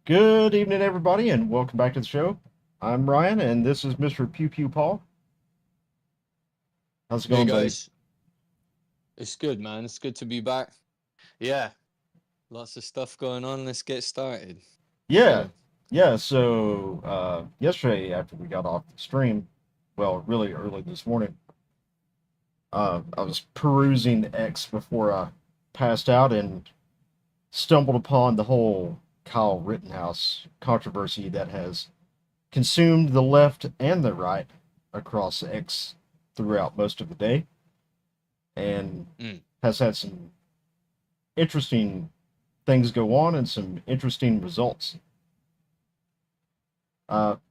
Good evening, everybody, and welcome back to the show. I'm Ryan, and this is Mr. Pew Pew Paul. How's it Hey going, buddy? guys, it's good, man. It's good to be back. Yeah, lots of stuff going on. Let's get started. Yeah, yeah. So, yesterday after we got off the stream, well, really early this morning, I was perusing X before I passed out and stumbled upon the whole Kyle Rittenhouse controversy that has consumed the left and the right across X throughout most of the day, and Mm, has had some interesting things go on and some interesting results.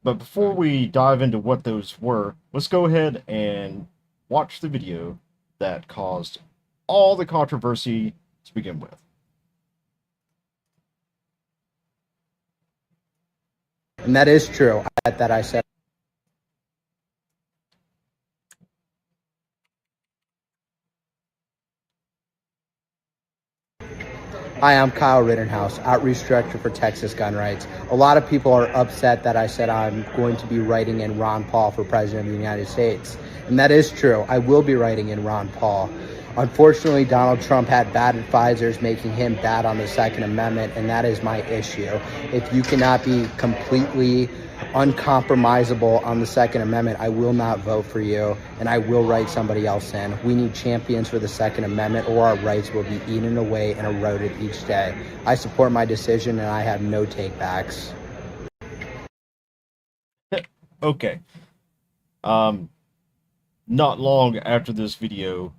But before right. we dive into what those were, let's go ahead and watch the video that caused all the controversy to begin with. And that is true. That I said. Hi, I'm Kyle Rittenhouse, Outreach Director for Texas Gun Rights. A lot of people are upset that I said I'm going to be writing in Ron Paul for President of the United States. And that is true. I will be writing in Ron Paul. Unfortunately, Donald Trump had bad advisors making him bad on the Second Amendment, and that is my issue. If you cannot be completely uncompromisable on the Second Amendment, I will not vote for you, and I will write somebody else in. We need champions for the Second Amendment, or our rights will be eaten away and eroded each day. I support my decision, and I have no takebacks. Okay. Um, Not long after this video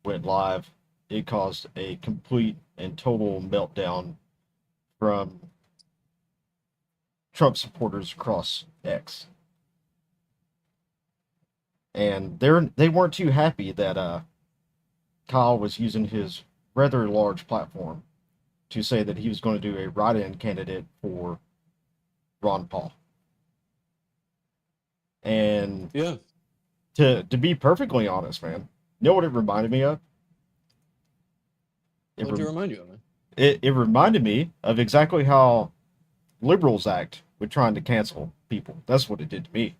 went live, it caused a complete and total meltdown from Trump supporters across X. And they weren't too happy that Kyle was using his rather large platform to say that he was going to do a write-in candidate for Ron Paul. And Yeah. to be perfectly honest, man, you know what it reminded me of? It, What do you rem- remind you of, man? it reminded me of exactly how liberals act with trying to cancel people. That's what it did to me.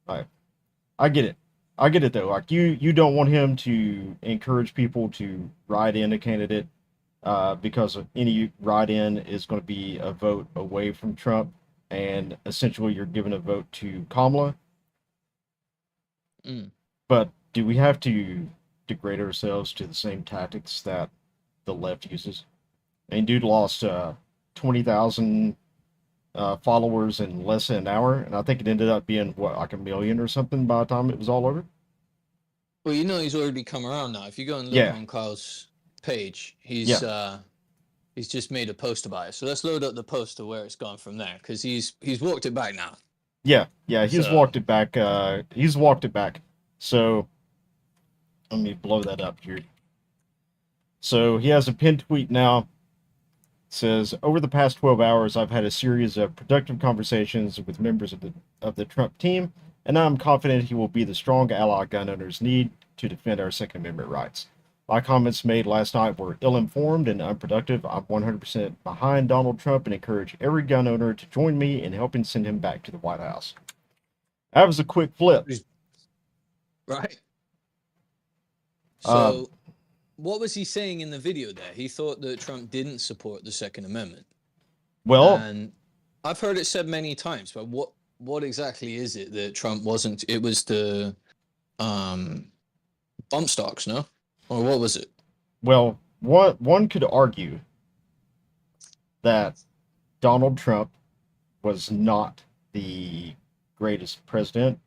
I I get it. I get it though. Like you don't want him to encourage people to write in a candidate because any write-in is going to be a vote away from Trump, and essentially you're giving a vote to Kamala. Mm. But do we have to degrade ourselves to the same tactics that the left uses? And dude lost 20,000 followers in less than an hour, and I think it ended up being what, like a million or something by the time it was all over. Well, you know he's already come around now. If you go and look Yeah, on Kyle's page, yeah, he's just made a post about it. So let's load up the post to where it's gone from there, because he's walked it back now. yeah. He's So walked it back. He's walked it back. So let me blow that up here. So he has a pinned tweet now. It says, over the past 12 hours, I've had a series of productive conversations with members of the Trump team, and I'm confident he will be the strong ally gun owners need to defend our Second Amendment rights. My comments made last night were ill-informed and unproductive. I'm 100% behind Donald Trump and encourage every gun owner to join me in helping send him back to the White House. That was a quick flip. right. Um, So what was he saying in the video there? He thought that Trump didn't support the Second Amendment. well, And I've heard it said many times, but what exactly is it that Trump wasn't? It was the um bump stocks, no? Or what was it? one could argue that Donald Trump was not the greatest president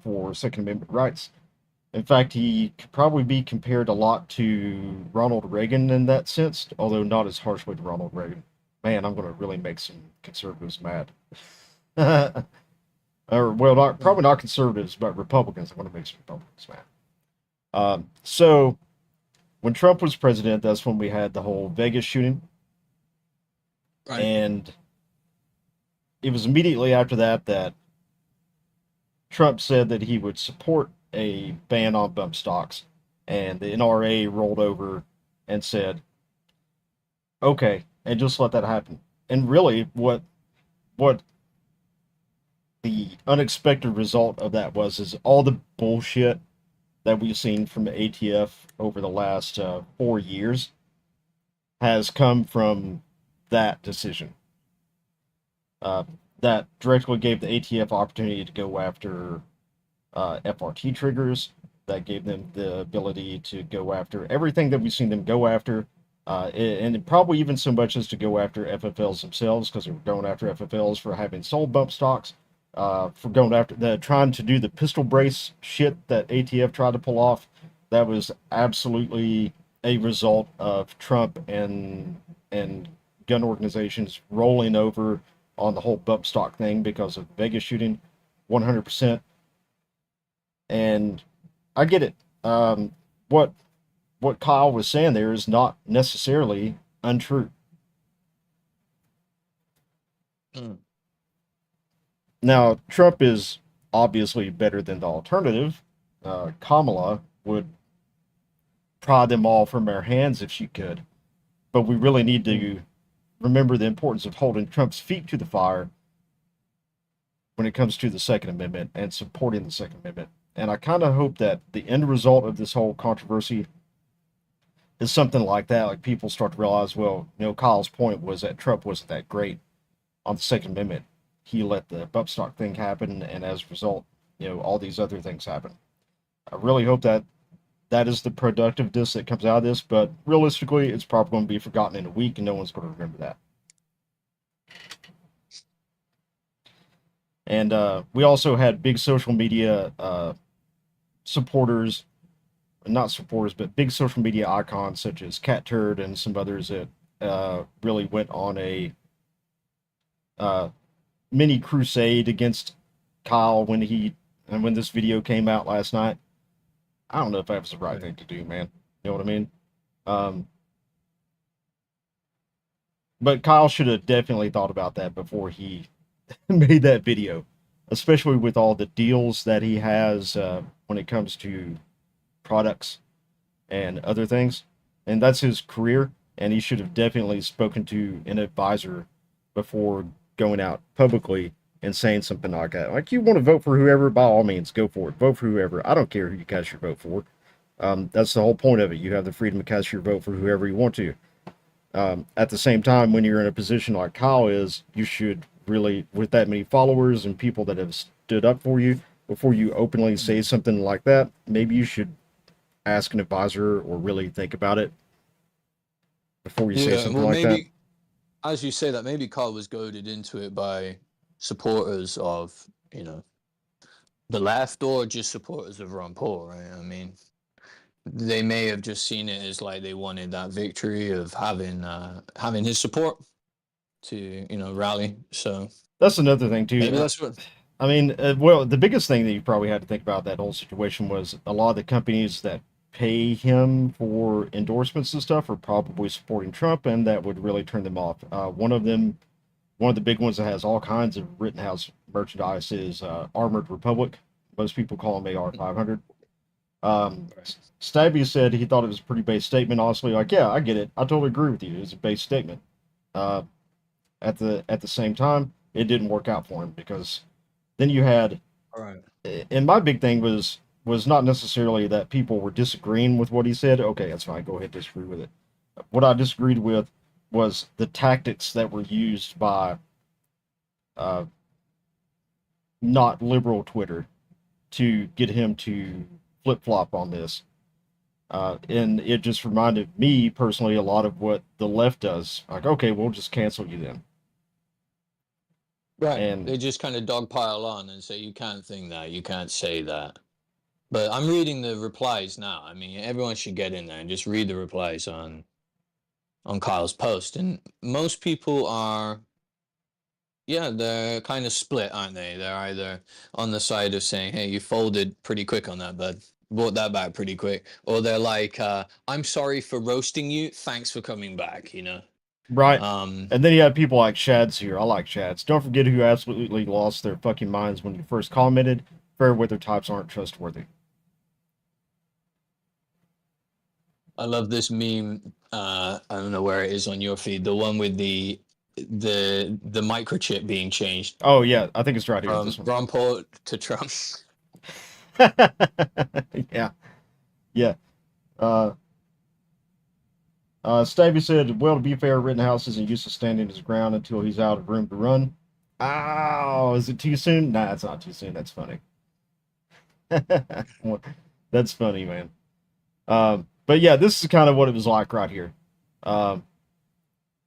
for Second Amendment rights. In fact, he could probably be compared a lot to Ronald Reagan in that sense, although not as harshly to Ronald Reagan. Man, I'm going to really make some conservatives mad. Or, well, Mm. probably not conservatives, but Republicans. I'm going to make some Republicans mad. So, when Trump was president, that's when we had the whole Vegas shooting. Right. And it was immediately after that that Trump said that he would support a ban on bump stocks, and the NRA rolled over and said, "Okay," and just let that happen. And really, what what the unexpected result of that was is all the bullshit that we've seen from the ATF over the last 4 years has come from that decision. Uh, that directly gave the ATF opportunity to go after FRT triggers. That gave them the ability to go after everything that we've seen them go after, and probably even so much as to go after FFLs themselves, because they were going after FFLs for having sold bump stocks, for going after trying to do the pistol brace shit that ATF tried to pull off. That was absolutely a result of Trump and gun organizations rolling over on the whole bump stock thing because of the Vegas shooting, 100%. And I get it. What Kyle was saying there is not necessarily untrue. Mm. Now, Trump is obviously better than the alternative. Kamala would prod them all from our hands if she could. But we really need to remember the importance of holding Trump's feet to the fire when it comes to the Second Amendment and supporting the Second Amendment. And I kind of hope that the end result of this whole controversy is something like that. Like people start to realize, well, Kyle's point was that Trump wasn't that great on the Second Amendment. He let the bump stock thing happen, and as a result, all these other things happen. I really hope that that is the productiveness that comes out of this, but realistically, it's probably going to be forgotten in a week, and no one's going to remember that. And we also had big social media supporters, not supporters, but big social media icons such as Cat Turd and some others that really went on a mini crusade against Kyle when this video came out last night. I don't know if that was the right thing to do, man. You know what I mean? But Kyle should have definitely thought about that before he made that video, especially with all the deals that he has when it comes to products and other things. And that's his career, and he should have definitely spoken to an advisor before going out publicly and saying something like that. Like, you want to vote for whoever, by all means, go for it. Vote for whoever. I don't care who you cast your vote for. That's the whole point of it. You have the freedom to cast your vote for whoever you want to. At the same time, when you're in a position like Kyle is, you should really, with that many followers and people that have stood up for you, before you openly say something like that, maybe you should ask an advisor or really think about it before you say something like that. As you say that, maybe Carl was goaded into it by supporters of, the left or just supporters of Ron Paul, right? I mean, they may have just seen it as like they wanted that victory of having his support to, rally. So that's another thing too. Maybe that's what. I mean, well, the biggest thing that you probably had to think about that whole situation was a lot of the companies that pay him for endorsements and stuff are probably supporting Trump, and that would really turn them off. One of the big ones that has all kinds of RIttenhouse merchandise is Armored Republic. Most people call them AR 500. Stabby said he thought it was a pretty base statement. Honestly, like, yeah, I get it. I totally agree with you. It's a base statement. At the same time, it didn't work out for him because then you had, and my big thing was not necessarily that people were disagreeing with what he said. Okay, that's fine. Go ahead, disagree with it. What I disagreed with was the tactics that were used by not liberal Twitter to get him to flip-flop on this. And it just reminded me personally a lot of what the left does. Like, okay, we'll just cancel you then. Right. And they just kind of dogpile on and say, you can't think that, you can't say that. But I'm reading the replies now. I mean, everyone should get in there and just read the replies on Kyle's post. And most people are, they're kind of split, aren't they? They're either on the side of saying, hey, you folded pretty quick on that, bud. Brought that back pretty quick. Or they're like, I'm sorry for roasting you. Thanks for coming back, Right. And then you have people like Shads here. I like Shads. Don't forget who absolutely lost their fucking minds when you first commented. Fair weather types aren't trustworthy. I love this meme. I don't know where it is on your feed. The one with the the microchip being changed Oh yeah, I think it's right here. from This one. Ron Paul to Trump. Yeah, yeah. Stabby said, "Well, to be fair, Rittenhouse isn't used to standing his ground until he's out of room to run." Oh, is it too soon? Nah, it's not too soon. That's funny. That's funny, man. But yeah, this is kind of what it was like right here.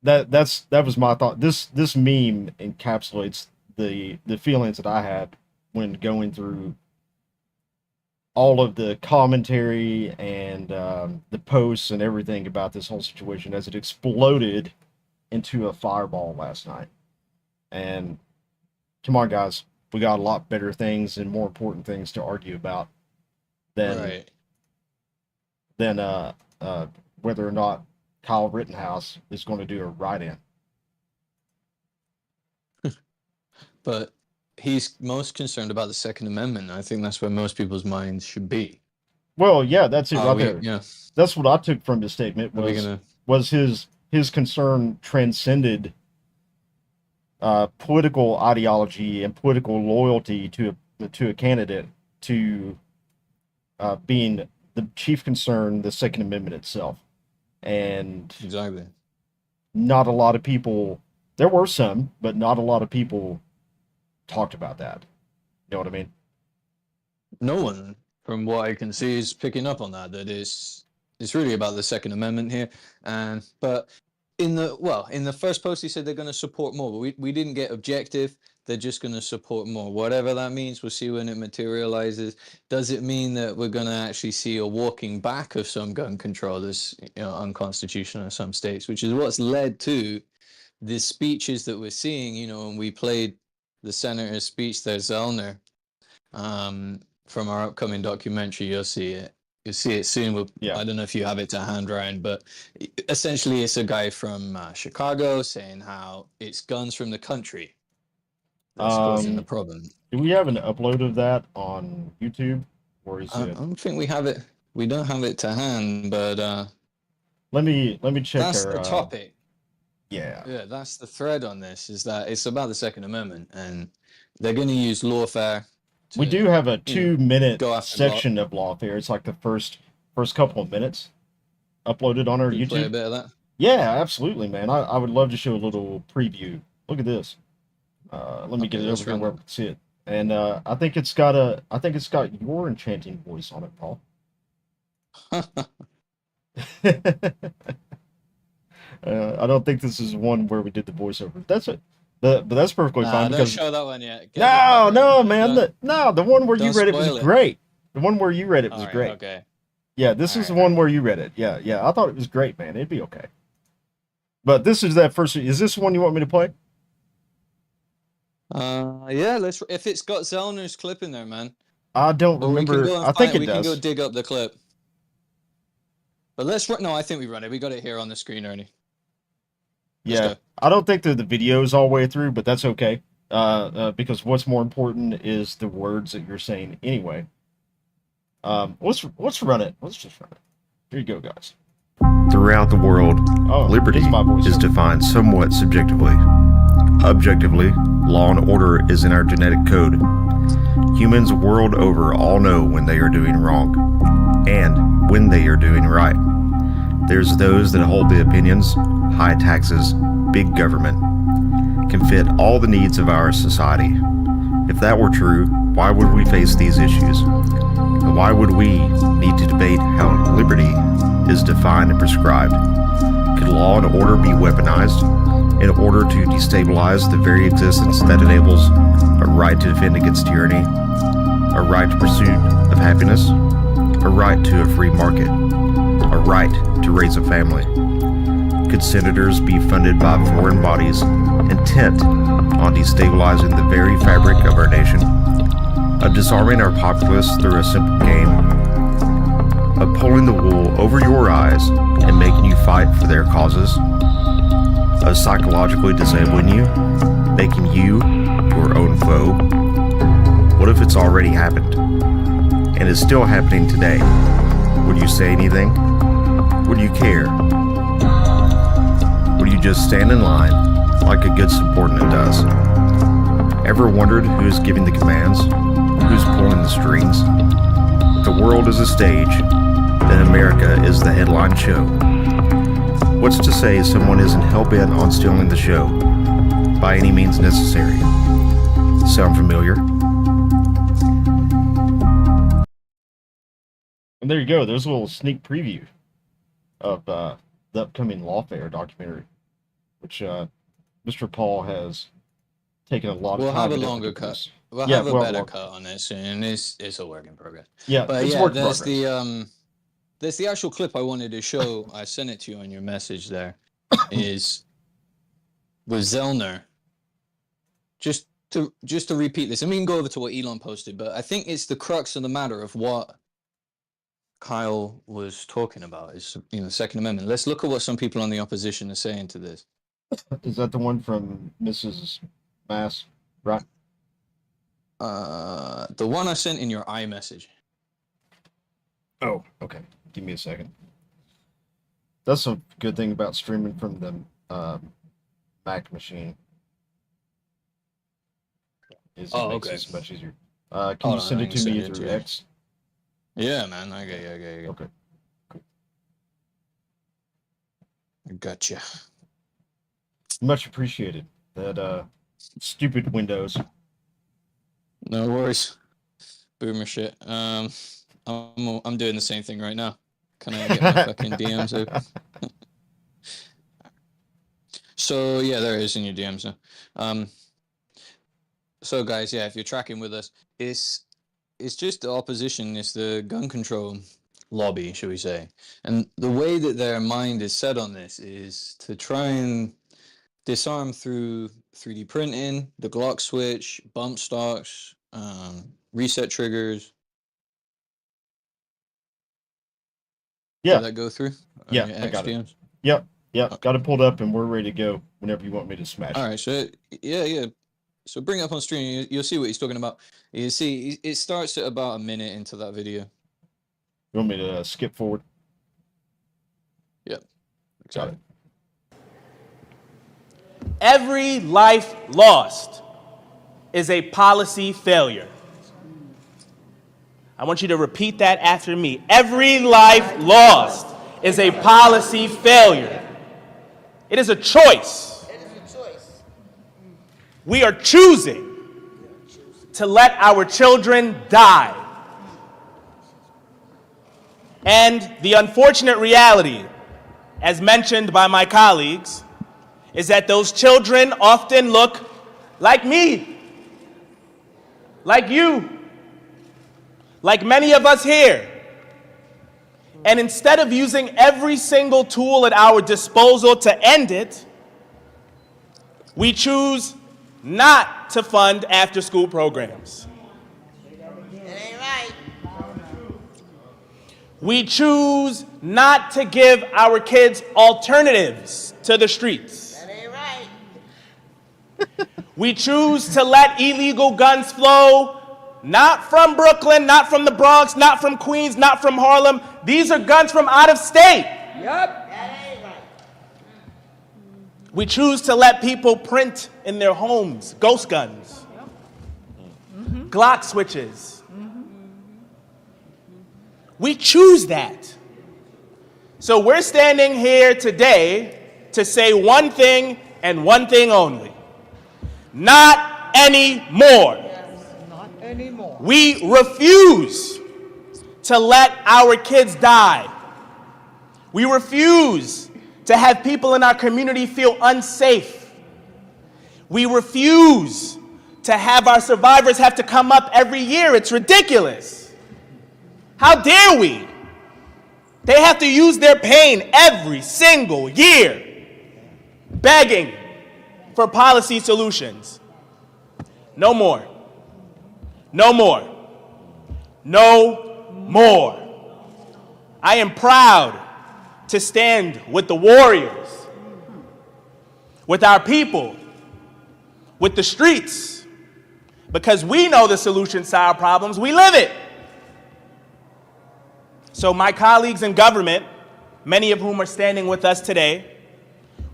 That was my thought. This meme encapsulates the feelings that I had when going through all of the commentary and the posts and everything about this whole situation as it exploded into a fireball last night. And come on, guys, we got a lot better things and more important things to argue about than Right. Whether or not Kyle Rittenhouse is going to do a write-in. But he's most concerned about the Second Amendment. I think that's where most people's minds should be. Well, yeah, that's it right there. Yeah. That's what I took from his statement was his concern transcended political ideology and political loyalty to a candidate to being the chief concern, the Second Amendment itself. And Exactly. not a lot of people, there were some, but not a lot of people talked about that. You know what I mean? No one, from what I can see, is picking up on that. That it's really about the Second Amendment here. But in the first post, he said they're going to support more, but we didn't get objective. They're just going to support more. Whatever that means, we'll see when it materializes. Does it mean that we're going to actually see a walking back of some gun control that's unconstitutional in some states, which is what's led to the speeches that we're seeing, when we played the senator's speech there, Zellner, from our upcoming documentary, you'll see it. You'll see it soon. I don't know if you have it to hand, Ryan, but essentially it's a guy from Chicago saying how it's guns from the country that's causing the problem. Do we have an upload of that on YouTube? Or is I don't think we have it. We don't have it to hand, but let me check. That's the topic. Yeah, that's the thread on this, is that it's about the Second Amendment, and they're going to use lawfare. We do have a 2-minute section of lawfare. It's like the first couple of minutes uploaded on our YouTube. Play a bit of that? Yeah, absolutely, man. I would love to show a little preview. Look at this. Let me get it over here where we can see it. And I think it's got your enchanting voice on it, Paul. I don't think this is one where we did the voiceover. That's it. But that's perfectly fine. Don't show that one yet. No, man. The one where you read it was great. The one where you read it was great. Okay. Yeah, this is the one where you read it. Yeah. I thought it was great, man. It'd be okay. But this is that first. Is this the one you want me to play? Yeah. Let's. If it's got Zellner's clip in there, man. I don't remember. I think it does. We can go dig up the clip. But let's. No, I think we run it. We got it here on the screen, Ernie. Yeah, I don't think that the video is all the way through, but that's okay. Because what's more important is the words that you're saying anyway. Let's run it. Let's just run it. Here you go, guys. Throughout the world, liberty is defined somewhat subjectively. Objectively, law and order is in our genetic code. Humans world over all know when they are doing wrong, and when they are doing right. There's those that hold the opinions, high taxes, big government, can fit all the needs of our society. If that were true, why would we face these issues? And why would we need to debate how liberty is defined and prescribed? Could law and order be weaponized in order to destabilize the very existence that enables a right to defend against tyranny, a right to pursuit of happiness, a right to a free market, a right to raise a family? Could senators be funded by foreign bodies intent on destabilizing the very fabric of our nation, of disarming our populace through a simple game, of pulling the wool over your eyes and making you fight for their causes, of psychologically disabling you, making you your own foe? What if it's already happened and is still happening today? Would you say anything? Would you care? Would you just stand in line like a good subordinate does. Ever wondered who is giving the commands? Who's pulling the strings? If the world is a stage, then America is the headline show. What's to say someone isn't hell-bent on stealing the show by any means necessary? Sound familiar? And there you go. There's a little sneak preview of the upcoming Lawfare documentary, which Mr. Paul has taken a lot of time. We'll have a longer cut. We'll have a better cut on this, and it's a work in progress. Yeah, but it's yeah, work in progress. There's the actual clip I wanted to show. I sent it to you on your message. There is with Zellner. Just to repeat this, and we can go over to what Elon posted, but I think it's the crux of the matter of what Kyle was talking about is, the Second Amendment. Let's look at what some people on the opposition are saying to this. Is that the one from Mrs. Mass, right? The one I sent in your iMessage. Oh, okay. Give me a second. That's a good thing about streaming from the Mac machine. It makes it much easier. Can you send it to me through X? Yeah, man. Okay. Okay. Cool. I gotcha. Much appreciated. That stupid Windows. No worries. Boomer shit. I'm doing the same thing right now. Can I get my fucking DMs open? So yeah, there it is in your DMs now. So guys, yeah, if you're tracking with us, it's just the opposition, it's the gun control lobby, should we say. And the way that their mind is set on this is to try and disarm through 3D printing, the Glock switch, bump stocks, reset triggers. Yeah. Did that go through? Yeah, I got it. Yep. Okay. Got it pulled up, and we're ready to go whenever you want me to smash it. All right, so yeah. So bring it up on stream. You'll see what he's talking about. You see, it starts at about a minute into that video. You want me to skip forward? Yep. Got it. Every life lost is a policy failure. I want you to repeat that after me. Every life lost is a policy failure. It is a choice. We are choosing to let our children die. And the unfortunate reality, as mentioned by my colleagues, is that those children often look like me, like you, like many of us here. And instead of using every single tool at our disposal to end it, we choose not to fund after-school programs. That ain't right. We choose not to give our kids alternatives to the streets. That ain't right. We choose to let illegal guns flow, not from Brooklyn, not from the Bronx, not from Queens, not from Harlem. These are guns from out of state. Yup. That ain't right. We choose to let people print in their homes ghost guns, Glock switches. We choose that. So we're standing here today to say one thing and one thing only. Not anymore. Not anymore. We refuse to let our kids die. We refuse to have people in our community feel unsafe. We refuse to have our survivors have to come up every year. It's ridiculous. How dare we? They have to use their pain every single year, begging for policy solutions. No more. No more. No more. I am proud to stand with the warriors, with our people, with the streets, because we know the solutions to our problems. We live it. So my colleagues in government, many of whom are standing with us today,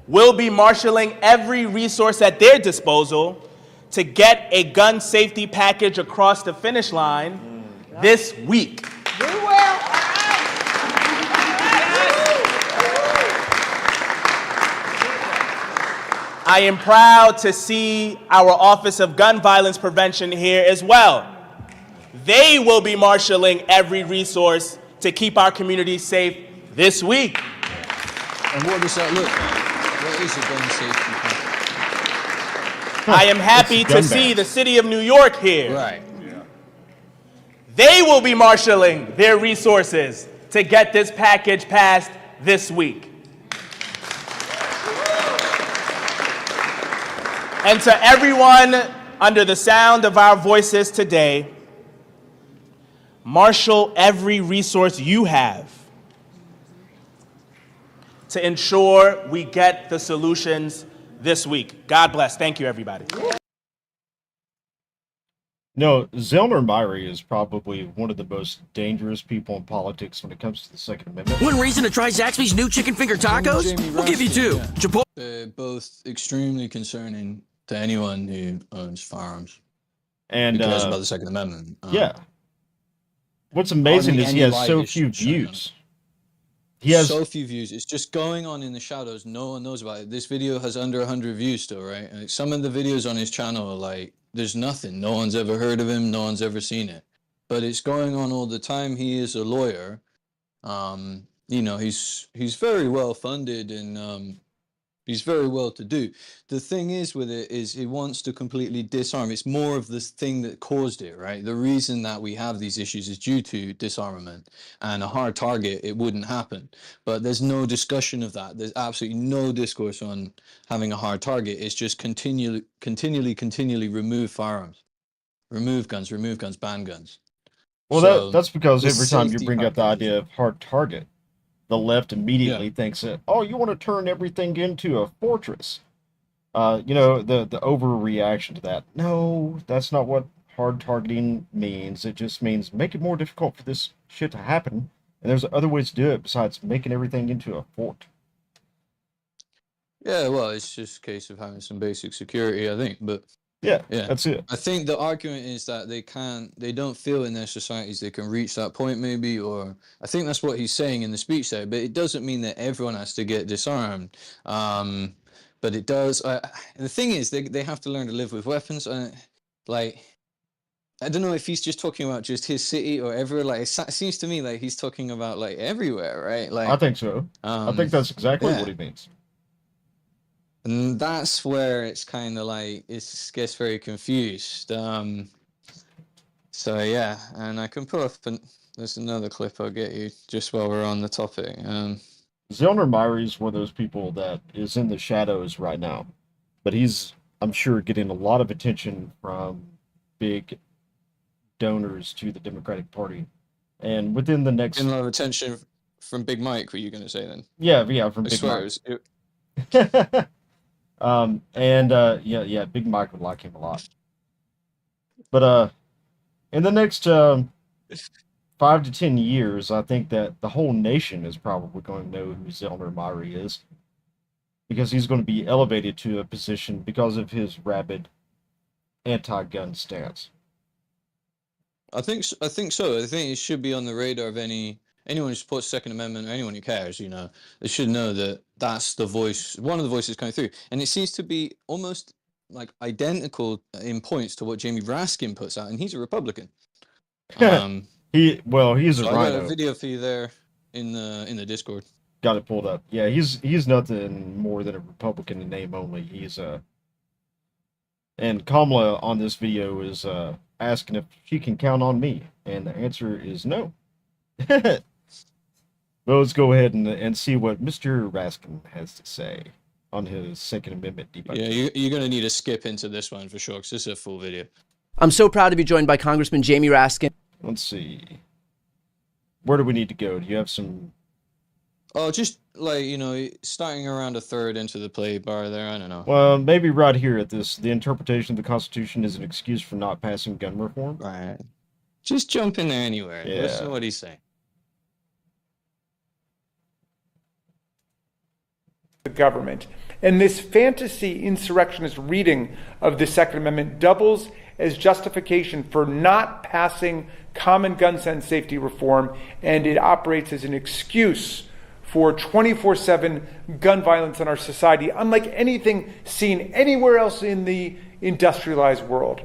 will be marshaling every resource at their disposal to get a gun safety package across the finish line this week. We will. I am proud to see our Office of Gun Violence Prevention here as well. They will be marshaling every resource to keep our communities safe this week. And what does that look like? What is a gun safety package? I am happy to see the city of New York here. Right. They will be marshaling their resources to get this package passed this week. And to everyone under the sound of our voices today, marshal every resource you have to ensure we get the solutions this week. God bless. Thank you, everybody. No, Zellner Myrie is probably one of the most dangerous people in politics when it comes to the Second Amendment. One reason to try Zaxby's new chicken finger tacos? We'll give you two. Yeah. Chipotle. They're both extremely concerning to anyone who owns firearms And who cares about the Second Amendment. Yeah. What's amazing is he has so few views. He has so few views. It's just going on in the shadows. No one knows about it. This video has under 100 views still, right? And some of the videos on his channel are like, there's nothing. No one's ever heard of him. No one's ever seen it. But it's going on all the time. He is a lawyer. You know, he's very well funded and he's very well to do. The thing is with it is he wants to completely disarm. It's more of this thing that caused it, right? The reason that we have these issues is due to disarmament, and a hard target, it wouldn't happen. But there's no discussion of that. There's absolutely no discourse on having a hard target. It's just continually remove firearms, remove guns, ban guns. Well, So that's because the every time you safety bring up the package- idea of hard target, the left immediately thinks that, oh, you want to turn everything into a fortress. You know, the overreaction to that. No, that's not what hard targeting means. It just means make it more difficult for this shit to happen. And there's other ways to do it besides making everything into a fort. Yeah, well, it's just a case of having some basic security, I think. But Yeah, yeah, that's it. I think the argument is that they don't feel in their societies they can reach that point, maybe, or I think that's what he's saying in the speech there. But it doesn't mean that everyone has to get disarmed. But it does. The thing is, they have to learn to live with weapons. Like, I don't know if he's just talking about just his city or everywhere. Like, it seems to me like he's talking about like everywhere, right? Like, I think so. I think that's exactly yeah. what he means. And that's where it's kind of like it gets very confused. So yeah, and I can put up there's another clip I'll get you just while we're on the topic. Zellner Myrie is one of those people that is in the shadows right now, but he's, I'm sure, getting a lot of attention from big donors to the Democratic Party, and within the next, Getting a lot of attention from Big Mike. What are you going to say then? yeah, from I Big swear Mike. it Big Mike would like him a lot. But in the next 5 to 10 years, I think that the whole nation is probably going to know who Zellner Myrie is, because he's going to be elevated to a position because of his rabid anti-gun stance. I think so. I think it should be on the radar of anyone who supports the Second Amendment or anyone who cares. You know, they should know that that's the voice, one of the voices coming through, and it seems to be almost like identical in points to what Jamie Raskin puts out, and he's a Republican. He's a So I got rhino. a video for you there in the Discord. Got it pulled up. Yeah, he's nothing more than a Republican in name only. He's and Kamala on this video is asking if she can count on me, and the answer is no. Well, let's go ahead and see what Mr. Raskin has to say on his Second Amendment debate. Yeah, you're going to need to skip into this one for sure, because this is a full video. I'm so proud to be joined by Congressman Jamie Raskin. Let's see. Where do we need to go? Do you have some... Oh, just like, starting around a third into the play bar there, I don't know. Well, maybe right here at this, the interpretation of the Constitution is an excuse for not passing gun reform. Right. Just jump in there anywhere. Yeah. Listen to what he's saying. The government. And this fantasy insurrectionist reading of the Second Amendment doubles as justification for not passing common gun sense safety reform, and it operates as an excuse for 24/7 gun violence in our society, unlike anything seen anywhere else in the industrialized world.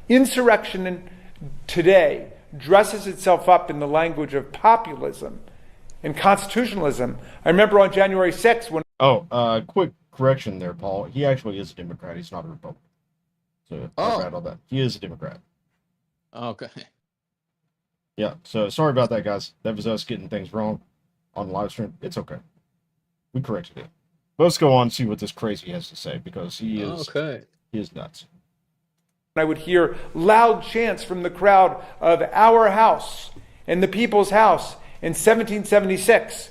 Insurrection today dresses itself up in the language of populism and constitutionalism. I remember on January 6th when... Quick correction there, Paul. He actually is a Democrat. He's not a Republican. So, right on that. He is a Democrat. Okay. Yeah, so sorry about that, guys. That was us getting things wrong on the live stream. It's okay. We corrected it. Let's go on and see what this crazy has to say, because he is nuts. I would hear loud chants from the crowd of our house and the people's house in 1776.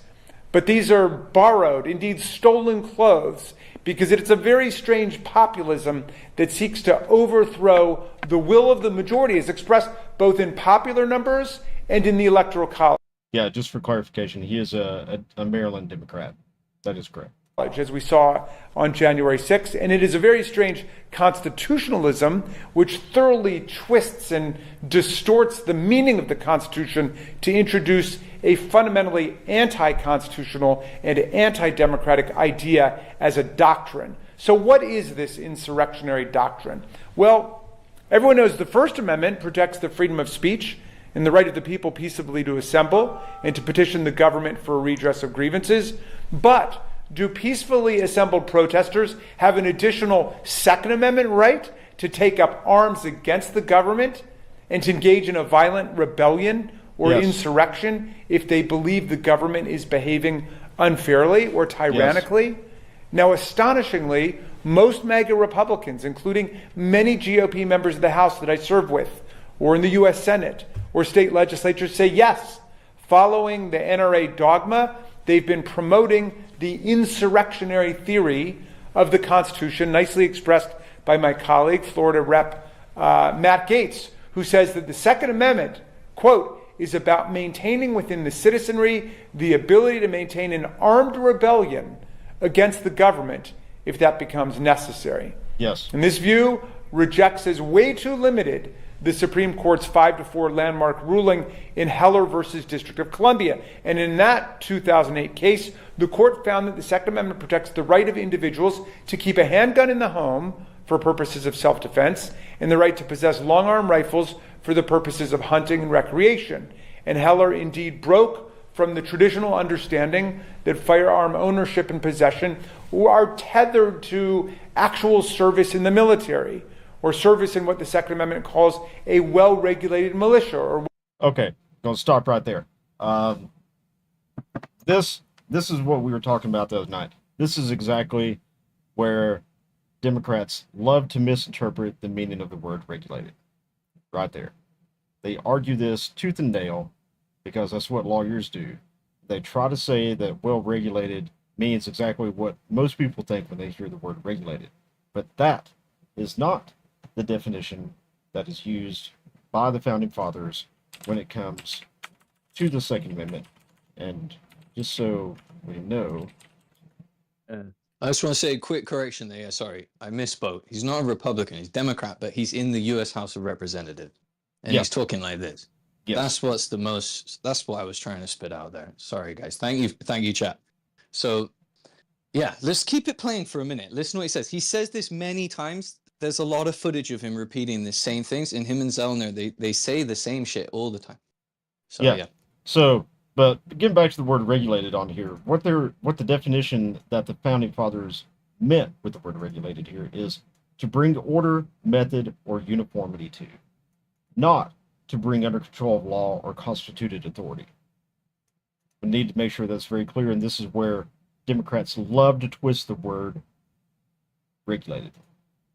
But these are borrowed, indeed stolen clothes, because it's a very strange populism that seeks to overthrow the will of the majority, as expressed both in popular numbers and in the Electoral College. Yeah, just for clarification, he is a Maryland Democrat. That is correct. As we saw on January 6th, and it is a very strange constitutionalism which thoroughly twists and distorts the meaning of the Constitution to introduce a fundamentally anti-constitutional and anti-democratic idea as a doctrine. So what is this insurrectionary doctrine? Well, everyone knows the First Amendment protects the freedom of speech and the right of the people peaceably to assemble and to petition the government for a redress of grievances. But do peacefully assembled protesters have an additional Second Amendment right to take up arms against the government and to engage in a violent rebellion or insurrection if they believe the government is behaving unfairly or tyrannically? Yes. Now, astonishingly, most MAGA Republicans, including many GOP members of the House that I serve with, or in the U.S. Senate, or state legislatures, say yes. Following the NRA dogma, they've been promoting the insurrectionary theory of the Constitution, nicely expressed by my colleague, Florida Rep. Matt Gaetz, who says that the Second Amendment, quote, is about maintaining within the citizenry the ability to maintain an armed rebellion against the government if that becomes necessary. Yes. And this view rejects as way too limited the Supreme Court's 5-4 landmark ruling in Heller versus District of Columbia. And in that 2008 case, the court found that the Second Amendment protects the right of individuals to keep a handgun in the home for purposes of self-defense and the right to possess long-arm rifles for the purposes of hunting and recreation. And Heller indeed broke from the traditional understanding that firearm ownership and possession are tethered to actual service in the military, or service in what the Second Amendment calls a well-regulated militia. Okay, gonna stop right there. This is what we were talking about the other night. This is exactly where Democrats love to misinterpret the meaning of the word regulated. Right there. They argue this tooth and nail because that's what lawyers do. They try to say that well-regulated means exactly what most people think when they hear the word regulated. But that is not the definition that is used by the Founding Fathers when it comes to the Second Amendment. And just so we know... I just want to say a quick correction there. Yeah, sorry, I misspoke. He's not a Republican, he's Democrat, but he's in the U.S. House of Representatives. And he's talking like this. Yes. That's what I was trying to spit out there. Sorry, guys. Thank you, chat. So, yeah, let's keep it playing for a minute. Listen to what he says. He says this many times. There's a lot of footage of him repeating the same things. And him and Zellner, they say the same shit all the time. So, yeah. So, but getting back to the word regulated on here, what the definition that the Founding Fathers meant with the word regulated here is to bring order, method, or uniformity to, not to bring under control of law or constituted authority. We need to make sure that's very clear, and this is where Democrats love to twist the word regulated.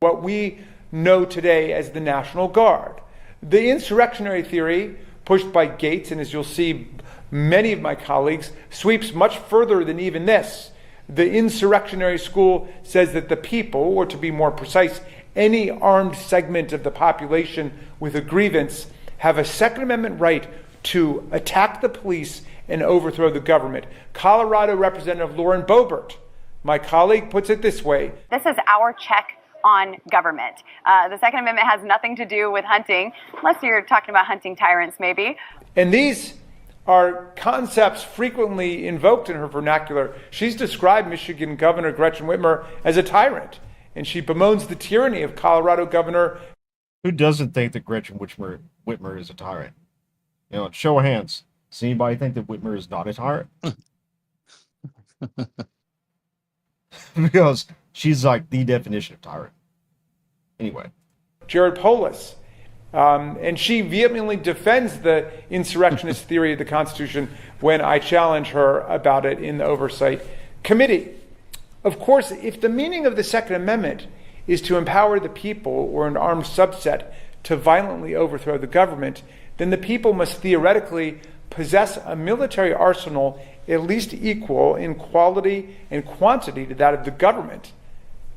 What we know today as the National Guard. The insurrectionary theory pushed by Gaetz, and as you'll see, many of my colleagues, sweeps much further than even this. The insurrectionary school says that the people, or to be more precise, any armed segment of the population with a grievance, have a Second Amendment right to attack the police and overthrow the government. Colorado Representative Lauren Boebert My colleague puts it this way. This is our check on government. The Second Amendment has nothing to do with hunting, unless you're talking about hunting tyrants, maybe. And these are concepts frequently invoked in her vernacular. She's described Michigan Governor Gretchen Whitmer as a tyrant, and she bemoans the tyranny of Colorado Governor. Who doesn't think that Gretchen Whitmer is a tyrant? You know, show of hands. Does anybody think that Whitmer is not a tyrant? Because she's like the definition of tyrant. Anyway. Jared Polis. And she vehemently defends the insurrectionist theory of the Constitution when I challenge her about it in the Oversight Committee. Of course, if the meaning of the Second Amendment is to empower the people or an armed subset to violently overthrow the government, then the people must theoretically possess a military arsenal at least equal in quality and quantity to that of the government.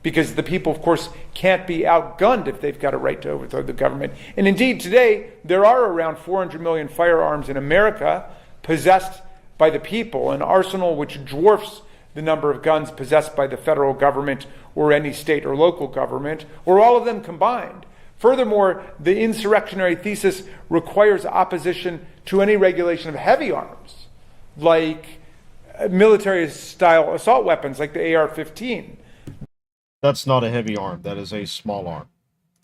Because the people, of course, can't be outgunned if they've got a right to overthrow the government. And indeed, today, there are around 400 million firearms in America possessed by the people, an arsenal which dwarfs the number of guns possessed by the federal government or any state or local government, or all of them combined. Furthermore, the insurrectionary thesis requires opposition to any regulation of heavy arms, like military-style assault weapons like the AR-15. That's not a heavy arm. That is a small arm.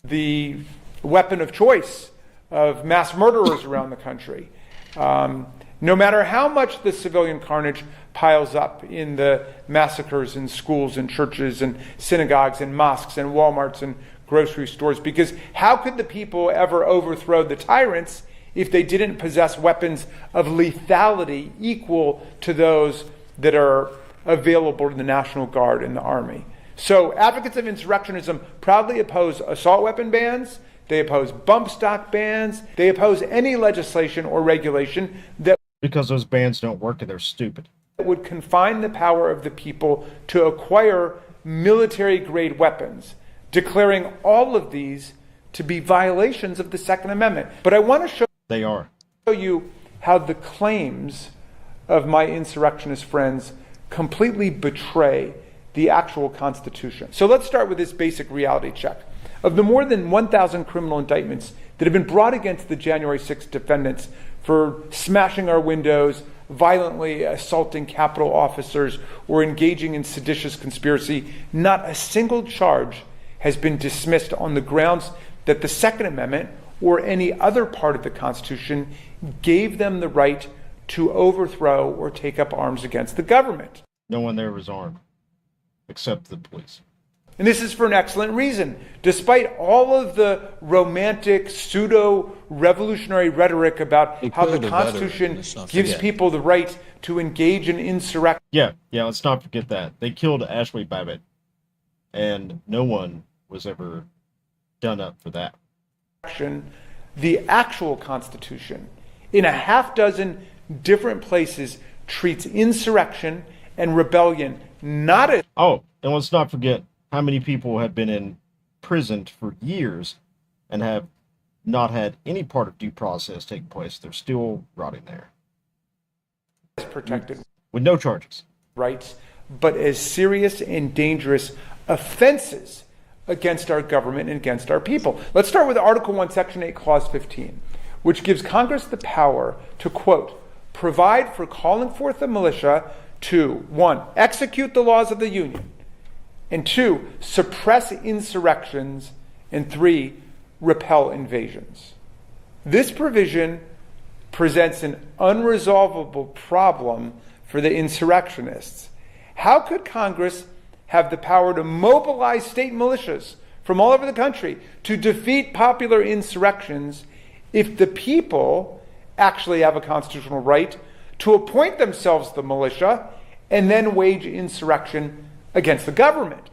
The weapon of choice of mass murderers around the country. No matter how much the civilian carnage piles up in the massacres in schools and churches and synagogues and mosques and Walmarts and grocery stores, because how could the people ever overthrow the tyrants if they didn't possess weapons of lethality equal to those that are available to the National Guard and the Army? So advocates of insurrectionism proudly oppose assault weapon bans, they oppose bump stock bans, they oppose any legislation or regulation that because those bans don't work and they're stupid. Would confine the power of the people to acquire military-grade weapons, declaring all of these to be violations of the Second Amendment. But I want to show you how the claims of my insurrectionist friends completely betray the actual Constitution. So let's start with this basic reality check. Of the more than 1,000 criminal indictments that have been brought against the January 6th defendants for smashing our windows, violently assaulting Capitol officers, or engaging in seditious conspiracy, not a single charge has been dismissed on the grounds that the Second Amendment or any other part of the Constitution gave them the right to overthrow or take up arms against the government. No one there was armed, except the police. And this is for an excellent reason. Despite all of the romantic, pseudo-revolutionary rhetoric about how the Constitution gives people the right to engage in insurrection. Yeah, let's not forget that. They killed Ashley Babbitt, and no one was ever done up for that. The actual Constitution, in a half dozen different places, treats insurrection and rebellion not as... Oh, and let's not forget how many people have been imprisoned for years and have not had any part of due process take place. They're still rotting there. Protected with no charges. Rights, but as serious and dangerous offenses against our government and against our people. Let's start with Article 1, Section 8, Clause 15, which gives Congress the power to, quote, provide for calling forth the militia to, 1, execute the laws of the Union, and 2, suppress insurrections, and 3, repel invasions. This provision presents an unresolvable problem for the insurrectionists. How could Congress have the power to mobilize state militias from all over the country to defeat popular insurrections if the people actually have a constitutional right to appoint themselves the militia and then wage insurrection against the government?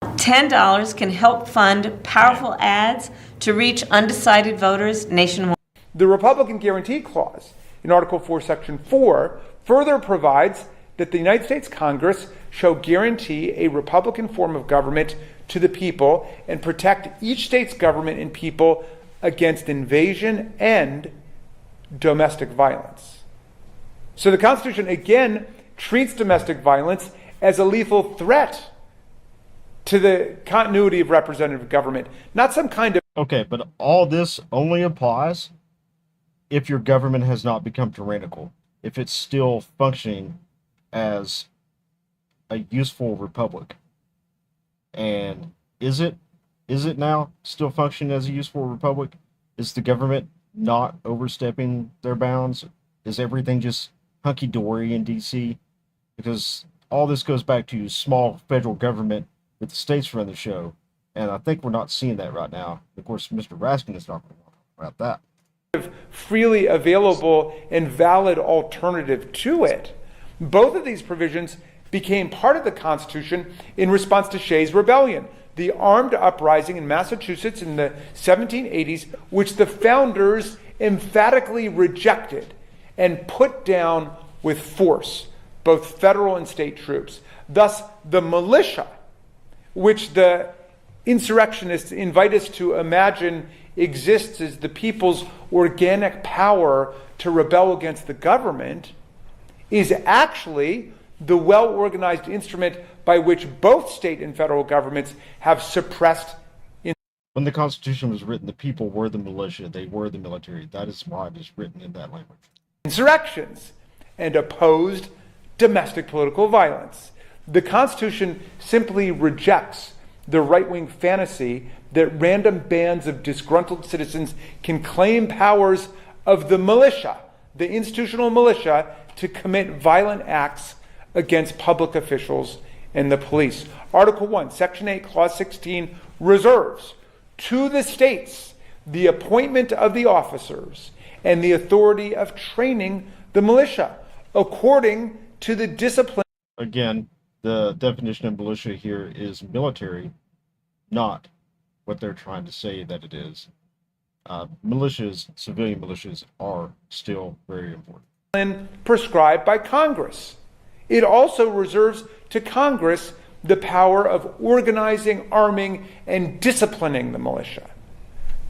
$10 can help fund powerful ads to reach undecided voters nationwide. The Republican Guarantee Clause in Article 4, Section 4 further provides that the United States Congress shall guarantee a Republican form of government to the people and protect each state's government and people against invasion and domestic violence. So the Constitution, again, treats domestic violence as a lethal threat to the continuity of representative government, not some kind of... Okay, but all this only applies if your government has not become tyrannical, if it's still functioning as a useful republic. And is it now still functioning as a useful republic? Is the government not overstepping their bounds? Is everything just hunky-dory in DC? Because all this goes back to small federal government with the states running the show. And I think we're not seeing that right now. Of course, Mr. Raskin is talking about that. Freely available and valid alternative to it. Both of these provisions became part of the Constitution in response to Shays' Rebellion, the armed uprising in Massachusetts in the 1780s, which the founders emphatically rejected and put down with force, both federal and state troops. Thus, the militia, which the insurrectionists invite us to imagine exists as the people's organic power to rebel against the government, is actually the well-organized instrument by which both state and federal governments have suppressed. When the Constitution was written, the people were the militia, they were the military. That is why it is written in that language. Insurrections and opposed domestic political violence. The Constitution simply rejects the right-wing fantasy that random bands of disgruntled citizens can claim powers of the militia, the institutional militia, to commit violent acts against public officials and the police. Article 1, Section 8, Clause 16 reserves to the states the appointment of the officers and the authority of training the militia according to the discipline. Again, the definition of militia here is military, not what they're trying to say that it is. Militias, civilian militias, are still very important. Prescribed by Congress. It also reserves to Congress the power of organizing, arming, and disciplining the militia.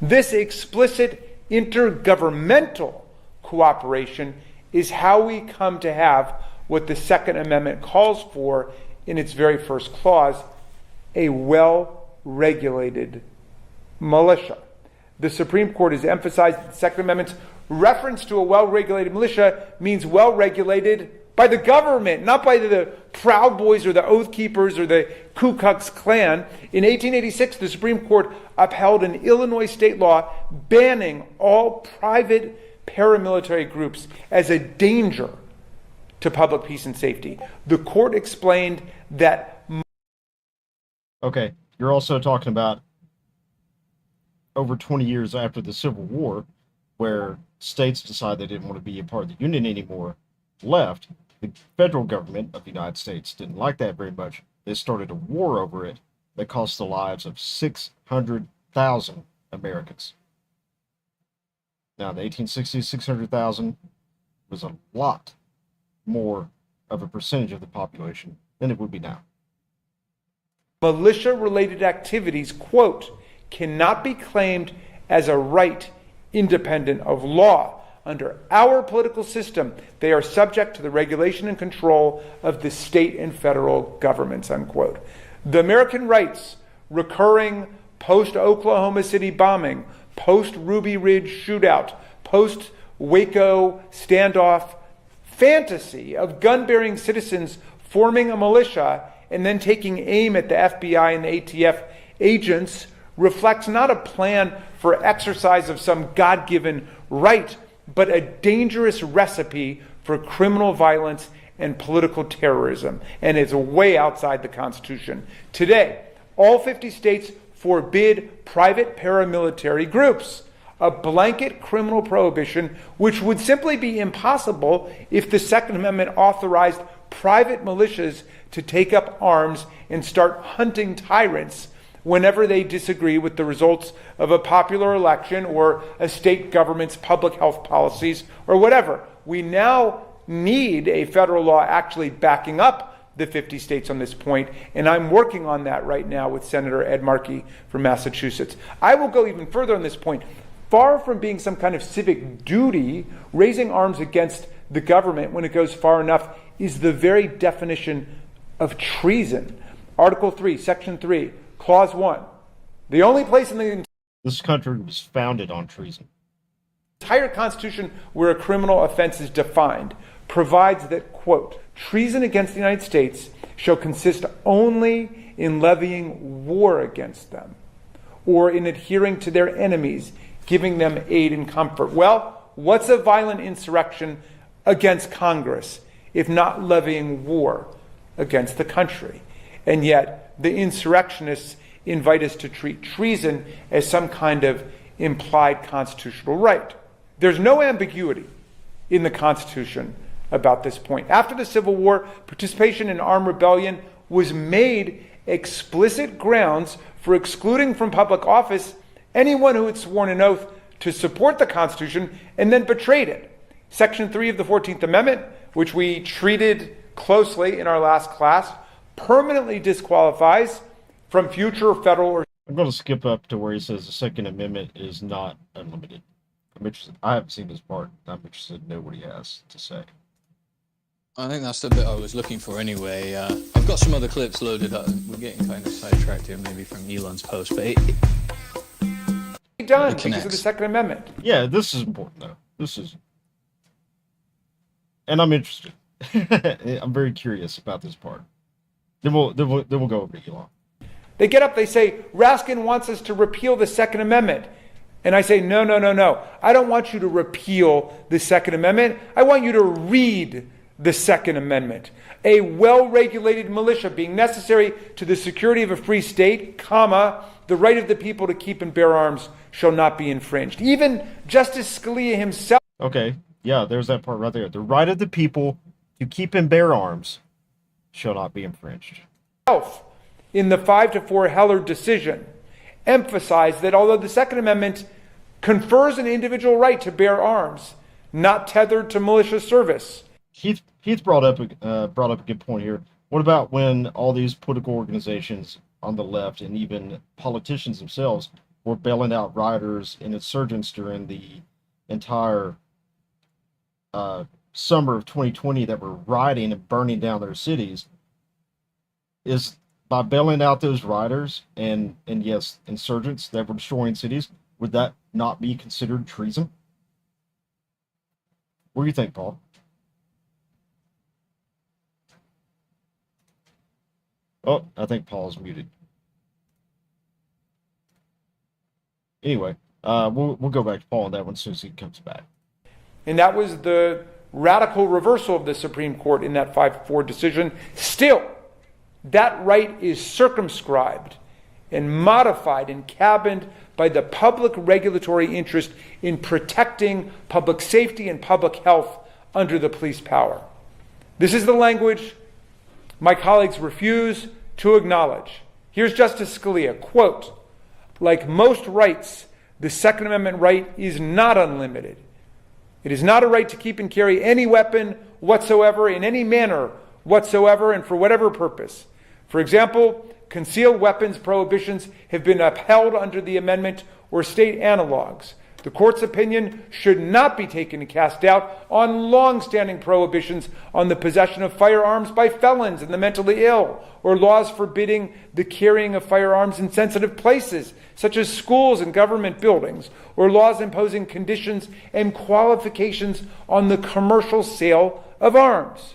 This explicit intergovernmental cooperation is how we come to have what the Second Amendment calls for in its very first clause, a well-regulated militia. The Supreme Court has emphasized that the Second Amendment's reference to a well-regulated militia means well-regulated by the government, not by the Proud Boys or the Oath Keepers or the Ku Klux Klan. In 1886, the Supreme Court upheld an Illinois state law banning all private paramilitary groups as a danger to public peace and safety. The court explained that... Okay, you're also talking about over 20 years after the Civil War, where states decided they didn't want to be a part of the Union anymore, left. The federal government of the United States didn't like that very much. They started a war over it that cost the lives of 600,000 Americans. Now, in the 1860s, 600,000 was a lot more of a percentage of the population than it would be now. Militia-related activities, quote, cannot be claimed as a right independent of law. Under our political system, they are subject to the regulation and control of the state and federal governments, unquote. The American rights recurring post-Oklahoma City bombing, post-Ruby Ridge shootout, post-Waco standoff fantasy of gun-bearing citizens forming a militia and then taking aim at the FBI and the ATF agents reflects not a plan for exercise of some God-given right, but a dangerous recipe for criminal violence and political terrorism, and is way outside the Constitution. Today, all 50 states forbid private paramilitary groups, a blanket criminal prohibition which would simply be impossible if the Second Amendment authorized private militias to take up arms and start hunting tyrants whenever they disagree with the results of a popular election or a state government's public health policies or whatever. We now need a federal law actually backing up the 50 states on this point, and I'm working on that right now with Senator Ed Markey from Massachusetts. I will go even further on this point. Far from being some kind of civic duty, raising arms against the government when it goes far enough is the very definition of treason. Article 3, Section 3, Clause 1. The only place in the This country was founded on treason. entire Constitution where a criminal offense is defined provides that, quote, treason against the United States shall consist only in levying war against them or in adhering to their enemies, giving them aid and comfort. Well, what's a violent insurrection against Congress if not levying war against the country? And yet, the insurrectionists invite us to treat treason as some kind of implied constitutional right. There's no ambiguity in the Constitution about this point. After the Civil War, participation in armed rebellion was made explicit grounds for excluding from public office anyone who had sworn an oath to support the Constitution and then betrayed it. Section 3 of the 14th Amendment, which we treated closely in our last class, permanently disqualifies from future federal or... I'm going to skip up to where he says the Second Amendment is not unlimited. I'm interested. I haven't seen this part. I'm interested to know what he has to say. I think that's the bit I was looking for anyway. I've got some other clips loaded up. We're getting kind of sidetracked here, maybe from Elon's post, but done because of the Second Amendment. Yeah, this is important though. This is, and I'm interested. I'm very curious about this part. Then we'll go over to Elon. They get up, they say, Raskin wants us to repeal the Second Amendment. And I say, no. I don't want you to repeal the Second Amendment. I want you to read the Second Amendment. A well-regulated militia being necessary to the security of a free state, comma, the right of the people to keep and bear arms shall not be infringed. Even Justice Scalia himself... Okay, yeah, there's that part right there. The right of the people to keep and bear arms shall not be infringed. In the 5-4 Heller decision, emphasized that although the Second Amendment confers an individual right to bear arms, not tethered to militia service. Heath brought up a good point here. What about when all these political organizations on the left and even politicians themselves were bailing out rioters and insurgents during the entire summer of 2020 that were rioting and burning down their cities? Is by bailing out those rioters and yes, insurgents that were destroying cities, would that not be considered treason? What do you think, Paul? Oh, I think Paul's muted. Anyway, we'll go back to Paul on that one as soon as he comes back. And that was the radical reversal of the Supreme Court in that 5-4 decision. Still, that right is circumscribed and modified and cabined by the public regulatory interest in protecting public safety and public health under the police power. This is the language my colleagues refuse to acknowledge. Here's Justice Scalia, quote, like most rights, the Second Amendment right is not unlimited. It is not a right to keep and carry any weapon whatsoever in any manner whatsoever and for whatever purpose. For example, concealed weapons prohibitions have been upheld under the amendment or state analogs. The court's opinion should not be taken to cast doubt on long-standing prohibitions on the possession of firearms by felons and the mentally ill, or laws forbidding the carrying of firearms in sensitive places, such as schools and government buildings, or laws imposing conditions and qualifications on the commercial sale of arms.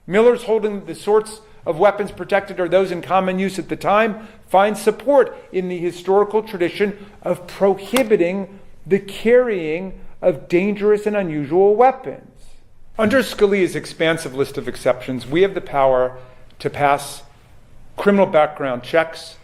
Miller's holding that the sorts of weapons protected are those in common use at the time finds support in the historical tradition of prohibiting the carrying of dangerous and unusual weapons. Under Scalia's expansive list of exceptions, we have the power to pass criminal background checks,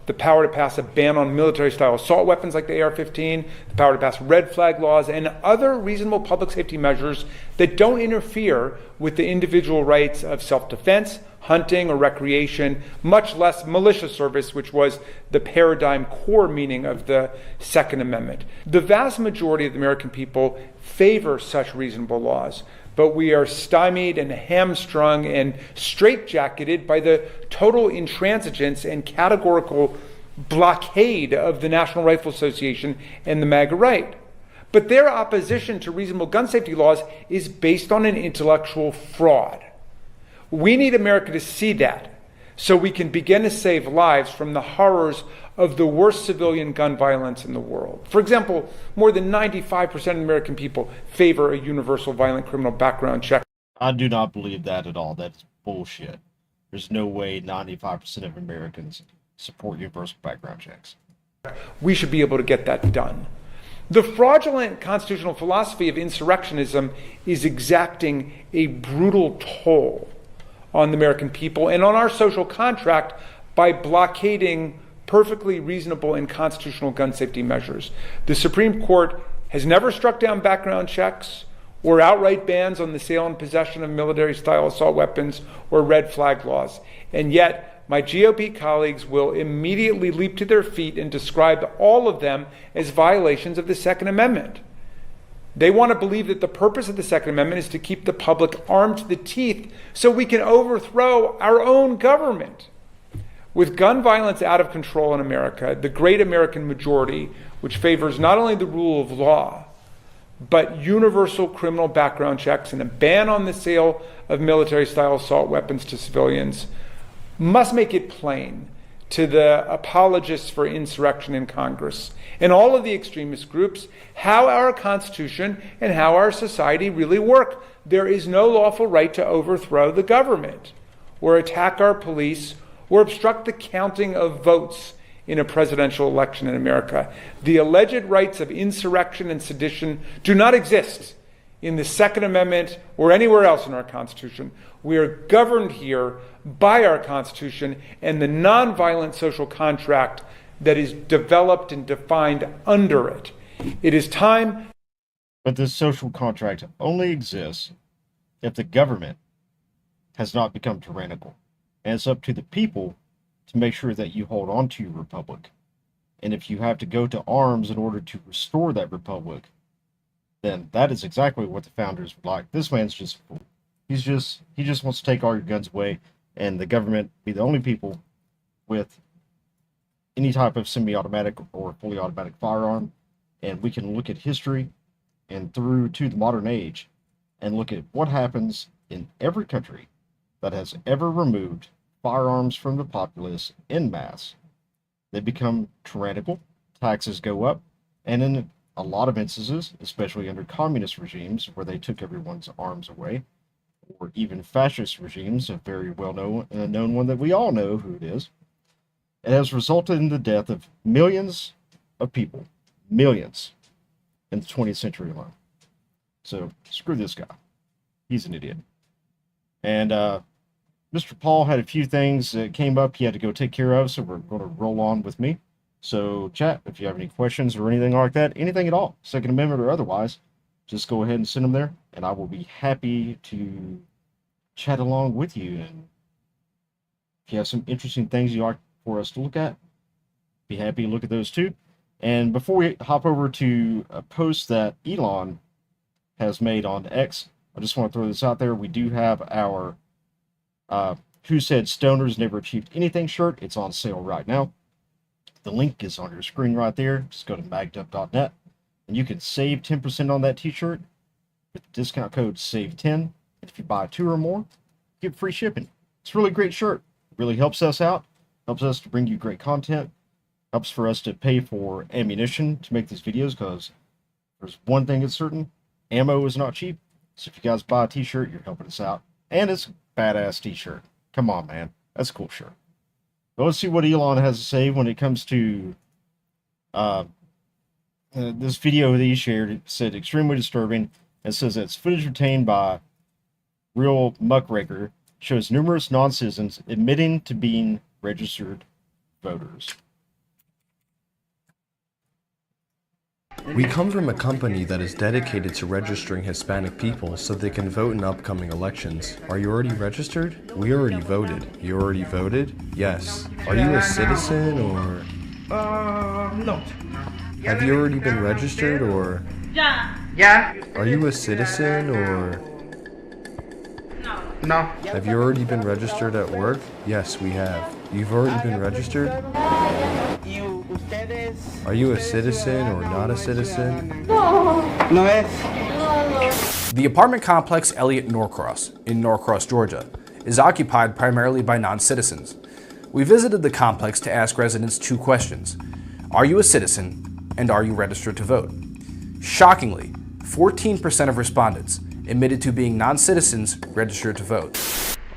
the power to pass a ban on military-style assault weapons like the AR-15, the power to pass red flag laws, and other reasonable public safety measures that don't interfere with the individual rights of self-defense, hunting, or recreation, much less militia service, which was the paradigm core meaning of the Second Amendment. The vast majority of the American people favor such reasonable laws, but we are stymied and hamstrung and straitjacketed by the total intransigence and categorical blockade of the National Rifle Association and the MAGA right. But their opposition to reasonable gun safety laws is based on an intellectual fraud. We need America to see that so we can begin to save lives from the horrors of the worst civilian gun violence in the world. For example, more than 95% of American people favor a universal violent criminal background check. I do not believe that at all. That's bullshit. There's no way 95% of Americans support universal background checks. We should be able to get that done. The fraudulent constitutional philosophy of insurrectionism is exacting a brutal toll on the American people and on our social contract by blockading perfectly reasonable and constitutional gun safety measures. The Supreme Court has never struck down background checks or outright bans on the sale and possession of military-style assault weapons or red flag laws. And yet, my GOP colleagues will immediately leap to their feet and describe all of them as violations of the Second Amendment. They want to believe that the purpose of the Second Amendment is to keep the public armed to the teeth so we can overthrow our own government. With gun violence out of control in America, the great American majority, which favors not only the rule of law, but universal criminal background checks and a ban on the sale of military-style assault weapons to civilians, must make it plain to the apologists for insurrection in Congress and all of the extremist groups how our Constitution and how our society really work. There is no lawful right to overthrow the government or attack our police or obstruct the counting of votes in a presidential election in America. The alleged rights of insurrection and sedition do not exist in the Second Amendment or anywhere else in our Constitution. We are governed here by our Constitution and the nonviolent social contract that is developed and defined under it. It is time. But this social contract only exists if the government has not become tyrannical. And it's up to the people to make sure that you hold on to your republic. And if you have to go to arms in order to restore that republic, then that is exactly what the founders would like. This man's just a fool. He just wants to take all your guns away and the government be the only people with any type of semi-automatic or fully automatic firearm. And we can look at history and through to the modern age and look at what happens in every country that has ever removed firearms from the populace en masse. They become tyrannical, taxes go up, and in a lot of instances, especially under communist regimes where they took everyone's arms away, or even fascist regimes, a very well-known one that we all know who it is, it has resulted in the death of millions of people, millions, in the 20th century alone. So, screw this guy. He's an idiot. And Mr. Paul had a few things that came up he had to go take care of, so we're going to roll on with me. So, chat, if you have any questions or anything like that, anything at all, Second Amendment or otherwise, just go ahead and send them there, and I will be happy to chat along with you. And if you have some interesting things you'd like for us to look at, be happy to look at those too. And before we hop over to a post that Elon has made on X, I just want to throw this out there. We do have our Who Said Stoners Never Achieved Anything shirt. It's on sale right now. The link is on your screen right there. Just go to magdup.net and you can save 10% on that t-shirt with the discount code SAVE10. And if you buy 2 or more, you get free shipping. It's a really great shirt. It really helps us out, helps us to bring you great content, helps for us to pay for ammunition to make these videos, because there's one thing that's certain, ammo is not cheap. So if you guys buy a t-shirt, you're helping us out. And it's a badass t-shirt. Come on, man. That's a cool shirt. But let's see what Elon has to say when it comes to this video that he shared. It said extremely disturbing. It says that it's footage obtained by Real Muckraker shows numerous non-citizens admitting to being registered voters. We come from a company that is dedicated to registering Hispanic people so they can vote in upcoming elections. Are you already registered? We already voted. You already voted? Yes. Are you a citizen or? No. Have you already been registered or? Yeah. Are you a citizen or? No. Have you already been registered at work? Yes, we have. You've already been registered? Are you a citizen or not a citizen? No es. The apartment complex Elliott Norcross in Norcross, Georgia, is occupied primarily by non-citizens. We visited the complex to ask residents 2 questions. Are you a citizen, and are you registered to vote? Shockingly, 14% of respondents admitted to being non-citizens registered to vote.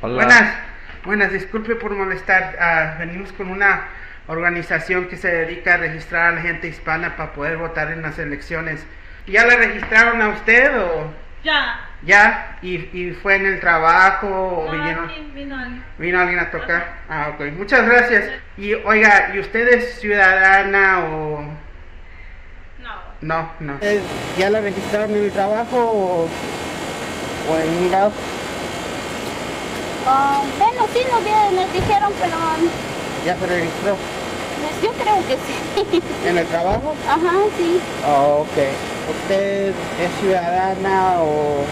Buenas, disculpe por molestar. Venimos con una organización que se dedica a registrar a la gente hispana para poder votar en las elecciones. ¿Ya la registraron a usted o...? Ya. ¿Ya? ¿Y fue en el trabajo o vinieron? Vino alguien a tocar. Ah, ok. Muchas gracias. Y oiga, ¿y usted es ciudadana o...? No. ¿Ya la registraron en el trabajo o en un lado? Bueno, sí, nos dijeron, pero... ¿Ya se registró? Yo creo que sí. ¿En el trabajo? Ajá, sí. Oh, ok. ¿Usted es ciudadana o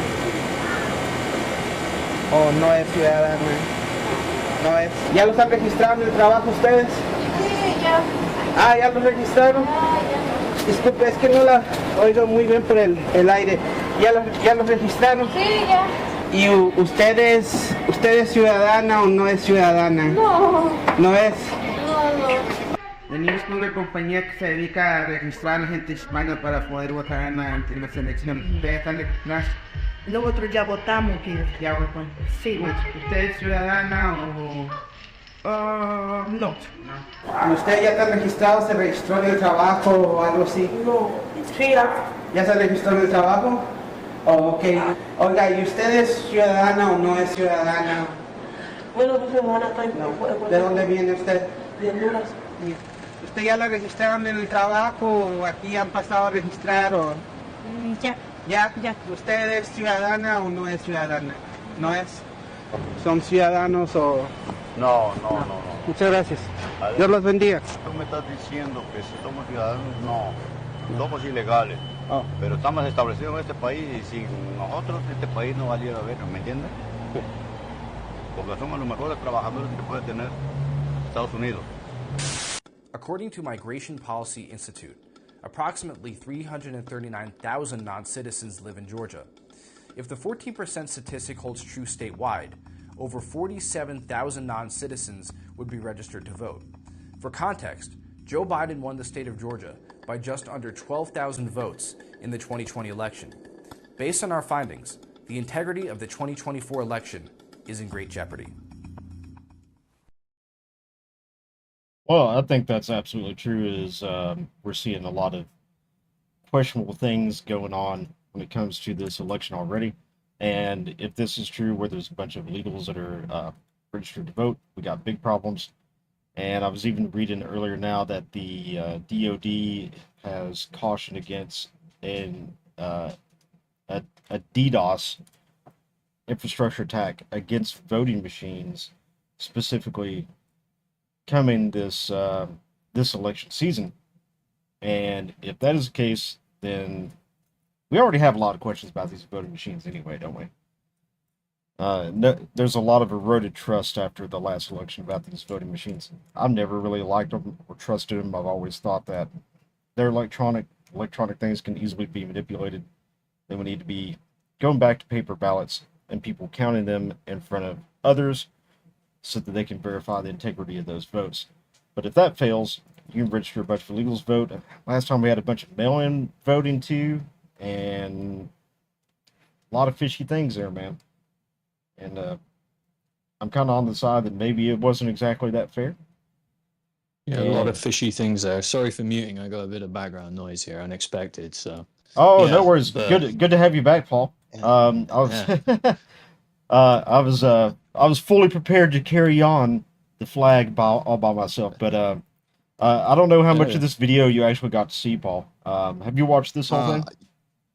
no es ciudadana? No es. ¿Ya los han registrado en el trabajo ustedes? Sí, ya. Ah, ¿ya los registraron? Ya. Disculpe, es que no la oigo muy bien por el aire. ¿Ya los registraron? Sí, ya. ¿Y usted es ciudadana o no es ciudadana? No. ¿No es? No. Venimos con una compañía que se dedica a registrar a la gente hispana para poder votar en las elecciones. ¿Ustedes están registrados? Nosotros ya votamos, que ¿Ya votó? sí. ¿Usted es ciudadana o...? No. ¿Usted ya está registrado? ¿Se registró en el trabajo o algo así? No. Sí, ¿Ya se registró en el trabajo? Oh, ok. Oiga, ¿y usted es ciudadana o no es ciudadana? Bueno, mi hermana está en... No. ¿De dónde viene usted? De Honduras. ¿Usted ya la registraron en el trabajo o aquí han pasado a registrar o...? Ya. ¿Ya? ¿Usted es ciudadana o no es ciudadana? ¿No es? ¿Son ciudadanos o...? No. Muchas gracias. Dios los bendiga. Tú me estás diciendo que si somos ciudadanos, no. Somos ilegales. Oh. Pero estamos establecidos en este país y sin nosotros este país no valiera ver, ¿me entiendes? Sí. Porque somos los mejores trabajadores que puede tener Estados Unidos. According to Migration Policy Institute, approximately 339,000 non-citizens live in Georgia. If the 14% statistic holds true statewide, over 47,000 non-citizens would be registered to vote. For context, Joe Biden won the state of Georgia by just under 12,000 votes in the 2020 election. Based on our findings, the integrity of the 2024 election is in great jeopardy. Well, I think that's absolutely true. We're seeing a lot of questionable things going on when it comes to this election already. And if this is true, where there's a bunch of illegals that are registered to vote, we got big problems. And I was even reading earlier now that the DOD has cautioned against a DDoS infrastructure attack against voting machines, specifically coming this election season. And if that is the case, then we already have a lot of questions about these voting machines anyway, don't we? No, there's a lot of eroded trust after the last election about these voting machines. I've never really liked them or trusted them. I've always thought that they're electronic things can easily be manipulated. Then we need to be going back to paper ballots and people counting them in front of others so that they can verify the integrity of those votes. But if that fails, you can register a bunch of illegals vote. Last time we had a bunch of mail-in voting too, and a lot of fishy things there, man. And I'm kind of on the side that maybe it wasn't exactly that fair. Yeah, a lot of fishy things there. Sorry for muting. I got a bit of background noise here, unexpected. So. Oh, yeah, no worries. Good to have you back, Paul. I was fully prepared to carry on the flag all by myself, but I don't know how much of this video you actually got to see, Paul. Have you watched this whole thing?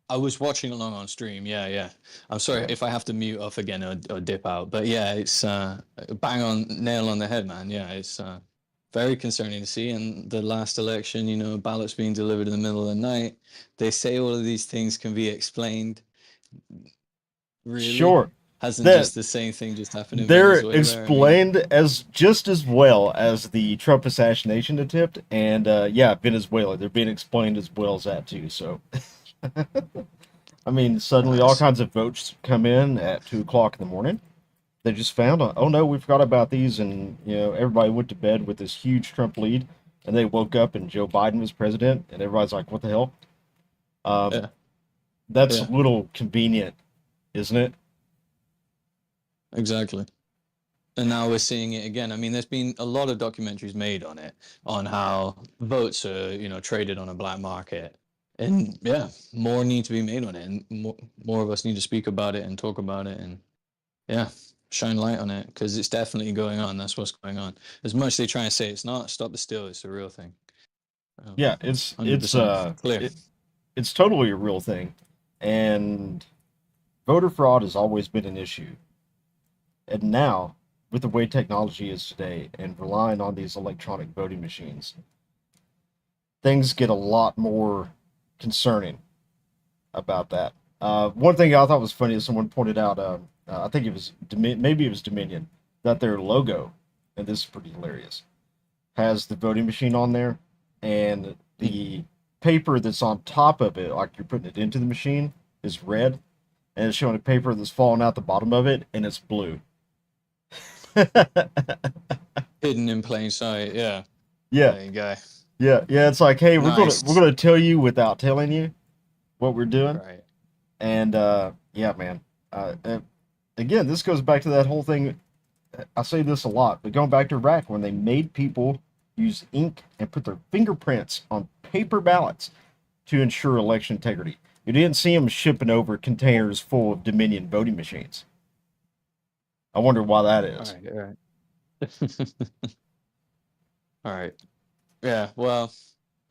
I was watching along on stream. Yeah. I'm sorry if I have to mute off again or dip out, but yeah, it's bang on, nail on the head, man. Yeah, it's very concerning to see. And the last election, ballots being delivered in the middle of the night. They say all of these things can be explained. Really? Sure. Hasn't just the same thing just happened in They're Venezuela? explained as just as well as the Trump assassination attempt, and Venezuela. They're being explained as well as that too. So, I mean, suddenly all kinds of votes come in at 2:00 in the morning, They just found out, oh no, we forgot about these, and everybody went to bed with this huge Trump lead, and they woke up and Joe Biden was president, and everybody's like, what the hell? Yeah. That's Yeah. a little convenient, isn't it? Exactly. And now we're seeing it again. I mean, there's been a lot of documentaries made on it, on how votes are, traded on a black market. And yeah, more need to be made on it, and more of us need to speak about it and talk about it, and yeah, shine light on it, because it's definitely going on. That's what's going on. As much as they try and say it's not, stop the steal, it's a real thing. Yeah, it's 100% clear. it's totally a real thing, and voter fraud has always been an issue. And now, with the way technology is today and relying on these electronic voting machines, things get a lot more concerning about that. One thing I thought was funny is someone pointed out, I think it was maybe it was Dominion, that their logo, and this is pretty hilarious, has the voting machine on there, and the paper that's on top of it, like you're putting it into the machine, is red, and it's showing a paper that's falling out the bottom of it, and it's blue. Hidden in plain sight. Yeah. Yeah. There you go. Yeah. It's like, hey, Nice. we're gonna tell you without telling you what we're doing. Right. And yeah, man. Again, this goes back to that whole thing. I say this a lot, but going back to Iraq, when they made people use ink and put their fingerprints on paper ballots to ensure election integrity. You didn't see them shipping over containers full of Dominion voting machines. I wonder why that is. All right. All right. Yeah. Well,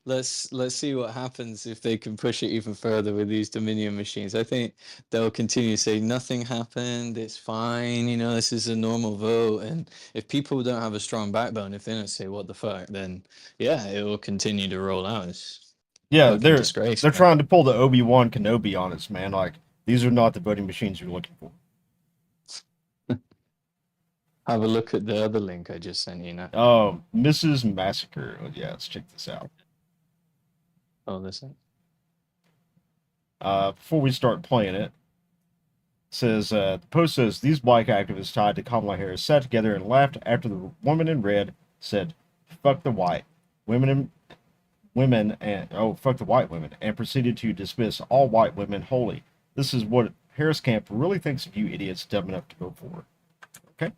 let's see what happens if they can push it even further with these Dominion machines. I think they'll continue to say nothing happened. It's fine. This is a normal vote. And if people don't have a strong backbone, if they don't say what the fuck, then yeah, it will continue to roll out. It's they're disgrace, they're man. trying to pull the Obi-Wan Kenobi on us, man. Like, these are not the voting machines you're looking for. Have a look at the other link I just sent you now. Oh, Mrs. Massacre. Oh, yeah, let's check this out. Oh, listen. Before we start playing it, says the post says these black activists tied to Kamala Harris sat together and laughed after the woman in red said, "Fuck the white women and fuck the white women," and proceeded to dismiss all white women wholly. This is what Harris camp really thinks of you idiots dumb enough to vote for her. Okay.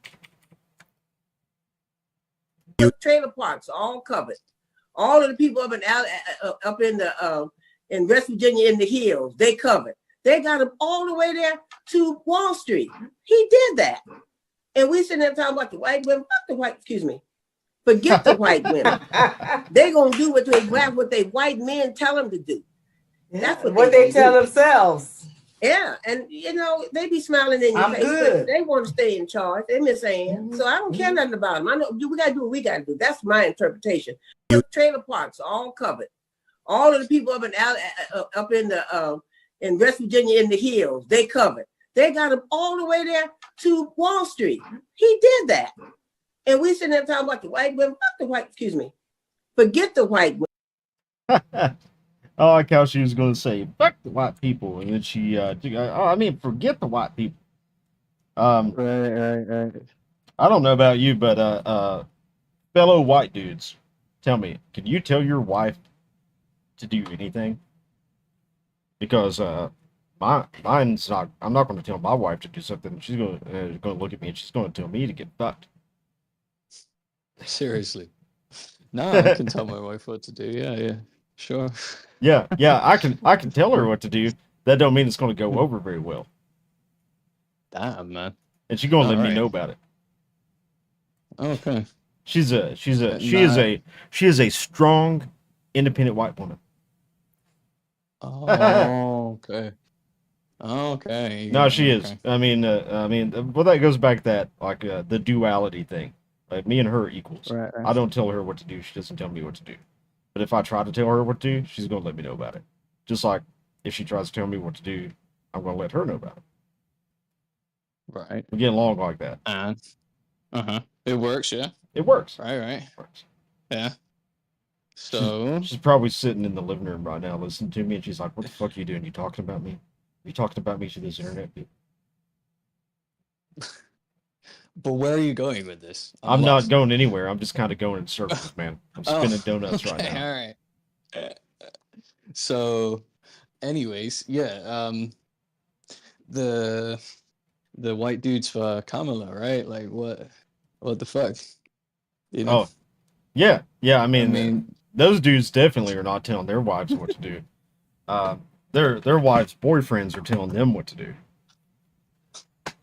Trailer parks all covered. All of the people up in West Virginia in the hills, they covered. They got them all the way there to Wall Street. He did that, and we sitting there talking about the white women. Fuck the white. Excuse me. Forget the white women. They gonna do what they white men tell them to do. That's what they tell themselves. Yeah, and they be smiling in your face. Good. They want to stay in charge. They miss Ann. So I don't care nothing about them. I know we gotta do what we gotta do. That's my interpretation. Trailer parks all covered. All of the people up in West Virginia in the hills, they covered. They got them all the way there to Wall Street. He did that, and we sitting there talking about the white women. Fuck the white. Excuse me. Forget the white women. I like how she was going to say, fuck the white people. And then she, forget the white people. Right. I don't know about you, but fellow white dudes, tell me, can you tell your wife to do anything? Because mine's not, I'm not going to tell my wife to do something. She's going to look at me and she's going to tell me to get fucked. Seriously. No, I can tell my wife what to do. Yeah. Sure. Yeah, I can tell her what to do. That don't mean it's going to go over very well. Damn, man. And she's going to let me know about it. Okay. She is a strong, independent white woman. Oh, okay. Okay. No, she is. Okay. I mean, well, that goes back to that, the duality thing. Like, me and her are equals. Right. I don't tell her what to do. She doesn't tell me what to do. But if I try to tell her what to do, she's going to let me know about it. Just like if she tries to tell me what to do, I'm going to let her know about it. Right. We get along like that. It works, yeah. It works. Right. It works. Yeah. So she's probably sitting in the living room right now listening to me, and she's like, "What the fuck are you doing? You talking about me? You talking about me to this internet people?" But where are you going with this? I'm not lost. going anywhere. I'm just kind of going in circles, man. I'm Oh, spinning donuts right okay, now. all right. So, anyways, yeah, the white dudes for Kamala, right? Like, what the fuck? You know? Oh, yeah. Yeah, I mean, mean, those dudes definitely are not telling their wives what to do. Their wives' boyfriends are telling them what to do.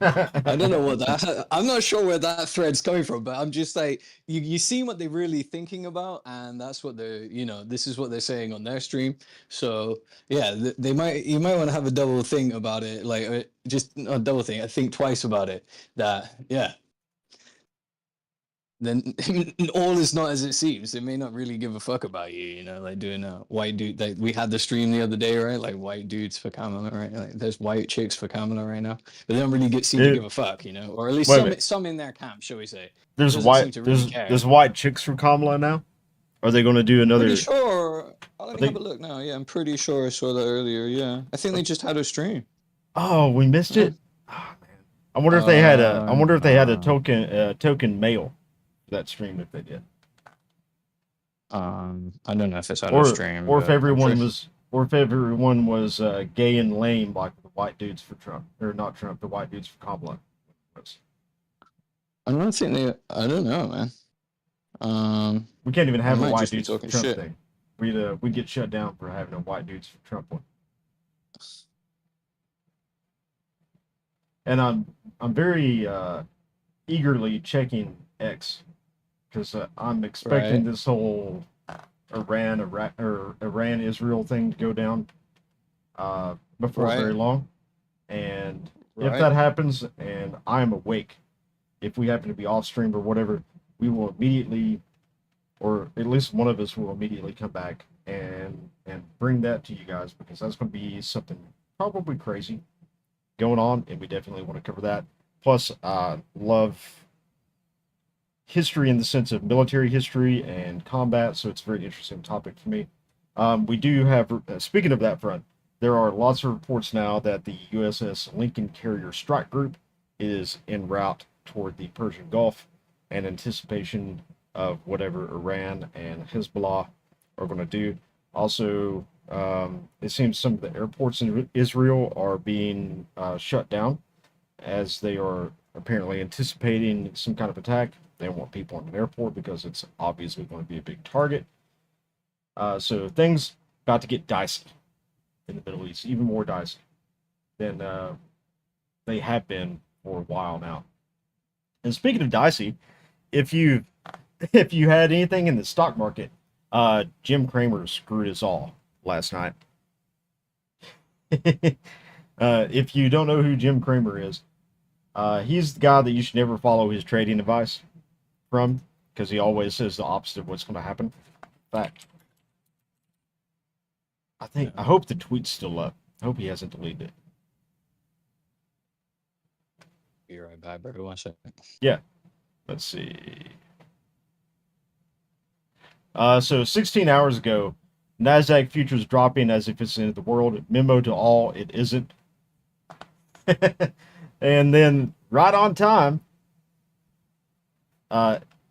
I don't know what that. I'm not sure where that thread's coming from, but I'm just like, you see what they're really thinking about, and that's what they're, this is what they're saying on their stream. So yeah, you might want to have a double think about it, like just not a double think, I think twice about it. That yeah. Then all is not as it seems. They may not really give a fuck about you, like doing a white dude. Like we had the stream the other day, right? Like white dudes for Kamala, right? Like there's white chicks for Kamala right now, but they don't really seem to give a fuck, or at least some in their camp, shall we say? There's Doesn't seem to really care. there's white chicks for Kamala now. Are they going to do another? Pretty sure. Let me have a look now. Yeah, I'm pretty sure I saw that earlier. Yeah, I think they just had a stream. Oh, we missed it. Oh, man. I wonder if they had a. I wonder if they had a token male for that stream if they did. I don't know if it's on a stream, or if everyone was gay and lame like the white dudes for Trump, or not Trump, the white dudes for Kamala. I don't think they. I don't know, man. We can't even have a white dudes dudes for Trump thing. We'd get shut down for having a white dudes for Trump one. And I'm very eagerly checking X because I'm expecting this whole Iran Israel thing to go down before very long. And if that happens, and I'm awake, if we happen to be off stream or whatever, we will immediately, or at least one of us will immediately come back and bring that to you guys, because that's going to be something probably crazy going on, and we definitely want to cover that. Plus, love history in the sense of military history and combat, so it's a very interesting topic for me. We do have, speaking of that front, there are lots of reports now that the USS Lincoln Carrier Strike Group is en route toward the Persian Gulf in anticipation of whatever Iran and Hezbollah are going to do. Also, it seems some of the airports in Israel are being shut down as they are apparently anticipating some kind of attack. They don't want people in an airport because it's obviously going to be a big target. So things about to get dicey in the Middle East, even more dicey than they have been for a while now. And speaking of dicey, if you had anything in the stock market, Jim Cramer screwed us all last night. If you don't know who Jim Cramer is, he's the guy that you should never follow his trading advice from, because he always says the opposite of what's going to happen. In fact, I hope the tweet's still up. I hope he hasn't deleted it. Be right back, bro. 1 second. Yeah. Let's see. So 16 hours ago, NASDAQ futures dropping as if it's the end of the world. Memo to all, it isn't. And then right on time,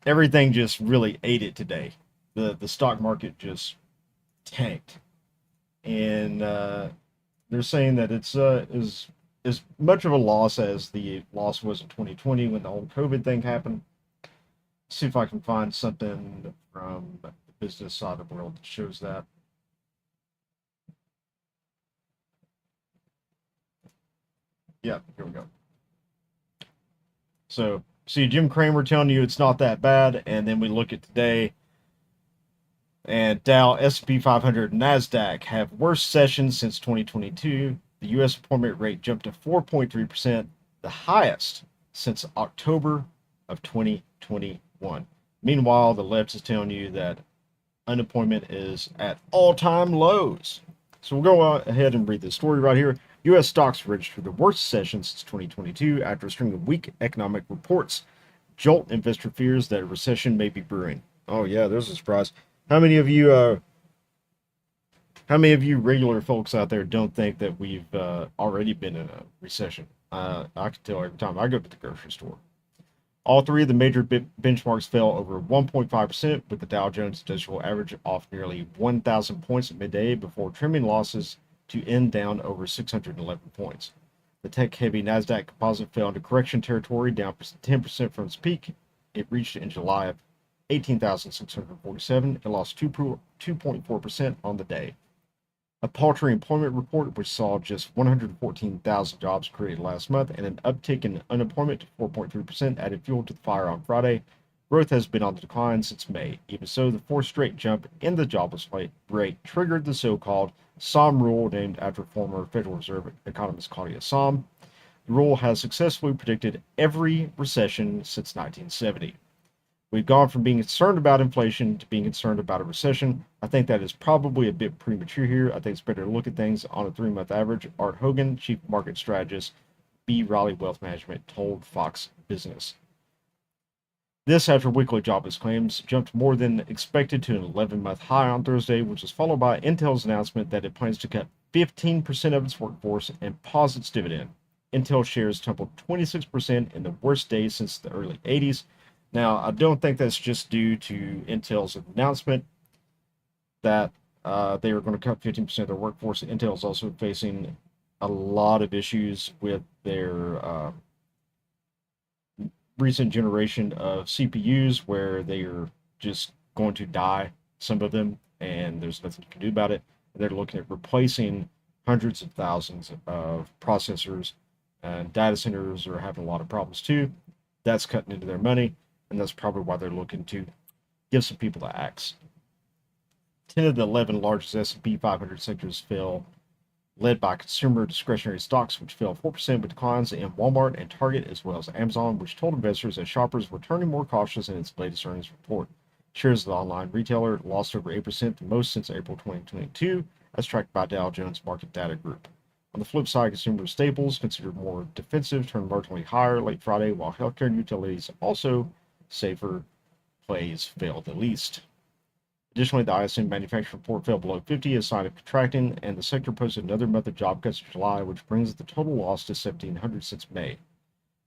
everything just really ate it today. The stock market just tanked. And they're saying that it's as much of a loss as the loss was in 2020 when the whole COVID thing happened. Let's see if I can find something from the business side of the world that shows that. Yeah, here we go. So, see Jim Cramer telling you it's not that bad, and then we look at today, and Dow, S&P 500, NASDAQ have worst sessions since 2022. The U.S. employment rate jumped to 4.3%, the highest since October of 2021. Meanwhile, the left is telling you that unemployment is at all-time lows. So we'll go ahead and read this story right here. U.S. stocks registered the worst session since 2022 after a string of weak economic reports jolt investor fears that a recession may be brewing. Oh yeah, there's a surprise. How many of you regular folks out there don't think that we've already been in a recession? I can tell every time I go to the grocery store. All three of the major benchmarks fell over 1.5%, with the Dow Jones Industrial Average off nearly 1,000 points at midday before trimming losses to end down over 611 points. The tech-heavy NASDAQ composite fell into correction territory, down 10% from its peak. It reached in July of 18,647 and lost 2.4% on the day. A paltry employment report, which saw just 114,000 jobs created last month and an uptick in unemployment to 4.3%, added fuel to the fire on Friday. Growth has been on the decline since May. Even so, the fourth straight jump in the jobless rate triggered the so-called Sahm rule, named after former Federal Reserve economist Claudia Sahm. The rule has successfully predicted every recession since 1970. We've gone from being concerned about inflation to being concerned about a recession. I think that is probably a bit premature here. I think it's better to look at things on a 3-month average. Art Hogan, chief market strategist, B. Riley Wealth Management, told Fox Business. This after weekly jobless claims jumped more than expected to an 11-month high on Thursday, which was followed by Intel's announcement that it plans to cut 15% of its workforce and pause its dividend. Intel shares tumbled 26% in the worst day since the early 80s. Now, I don't think that's just due to Intel's announcement that they were going to cut 15% of their workforce. Intel is also facing a lot of issues with their recent generation of CPUs, where they are just going to die, some of them, and there's nothing you can do about it. They're looking at replacing hundreds of thousands of processors, and data centers are having a lot of problems too. That's cutting into their money. And that's probably why they're looking to give some people the axe. 10 of the 11 largest S&P 500 sectors fell, led by consumer discretionary stocks, which fell 4% with declines in Walmart and Target, as well as Amazon, which told investors that shoppers were turning more cautious in its latest earnings report. Shares of the online retailer lost over 8%, the most since April 2022, as tracked by Dow Jones Market Data Group. On the flip side, consumer staples, considered more defensive, turned marginally higher late Friday, while healthcare and utilities, also safer plays, failed the least. Additionally, the ISM manufacturing report fell below 50, a sign of contracting, and the sector posted another month of job cuts in July, which brings the total loss to 1,700 since May.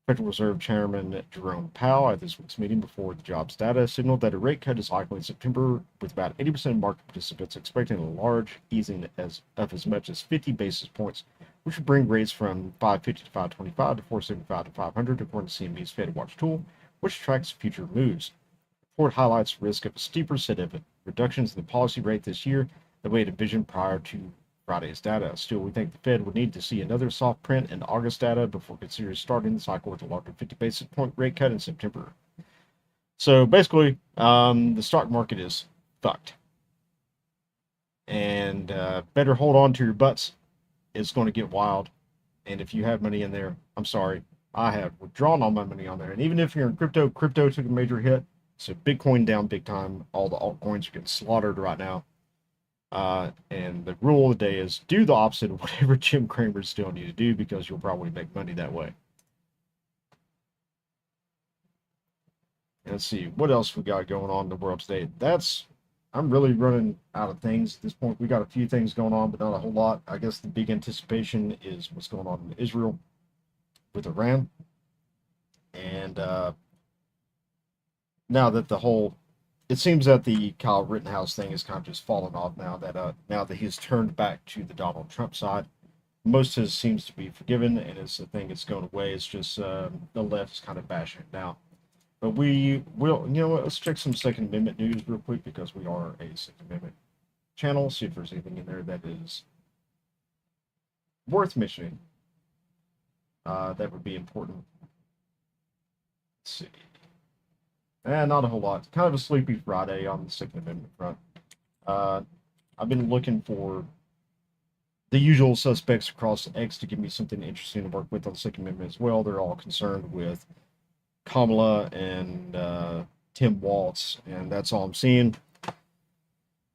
Federal Reserve Chairman Jerome Powell, at this week's meeting before the jobs data, signaled that a rate cut is likely in September, with about 80% of market participants expecting a large easing of as much as 50 basis points, which would bring rates from 550 to 525 to 475 to 500, according to CME's Fed Watch tool, which tracks future moves. The report highlights the risk of a steeper set of reductions in the policy rate this year than we had envisioned prior to Friday's data. Still, we think the Fed would need to see another soft print in August data before considering starting the cycle with a larger 50 basis point rate cut in September. So basically, the stock market is fucked. And better hold on to your butts. It's going to get wild. And if you have money in there, I'm sorry, I have withdrawn all my money on there. And even if you're in crypto took a major hit. So Bitcoin down big time. All the altcoins are getting slaughtered right now. And the rule of the day is do the opposite of whatever Jim Cramer's telling you to do, because you'll probably make money that way. Let's see, what else we got going on in the world today? I'm really running out of things at this point. We got a few things going on, but not a whole lot. I guess the big anticipation is what's going on in Israel with Iran. And now that it seems that the Kyle Rittenhouse thing is kind of just fallen off now that he's turned back to the Donald Trump side. Most of it seems to be forgiven, and it's a thing that's going away. It's just the left is kind of bashing it now. But we will, let's check some Second Amendment news real quick, because we are a Second Amendment channel. See if there's anything in there that is worth mentioning. That would be important. Let's see. Not a whole lot. Kind of a sleepy Friday on the Second Amendment front. I've been looking for the usual suspects across X to give me something interesting to work with on the Second Amendment as well. They're all concerned with Kamala and Tim Walz, and that's all I'm seeing.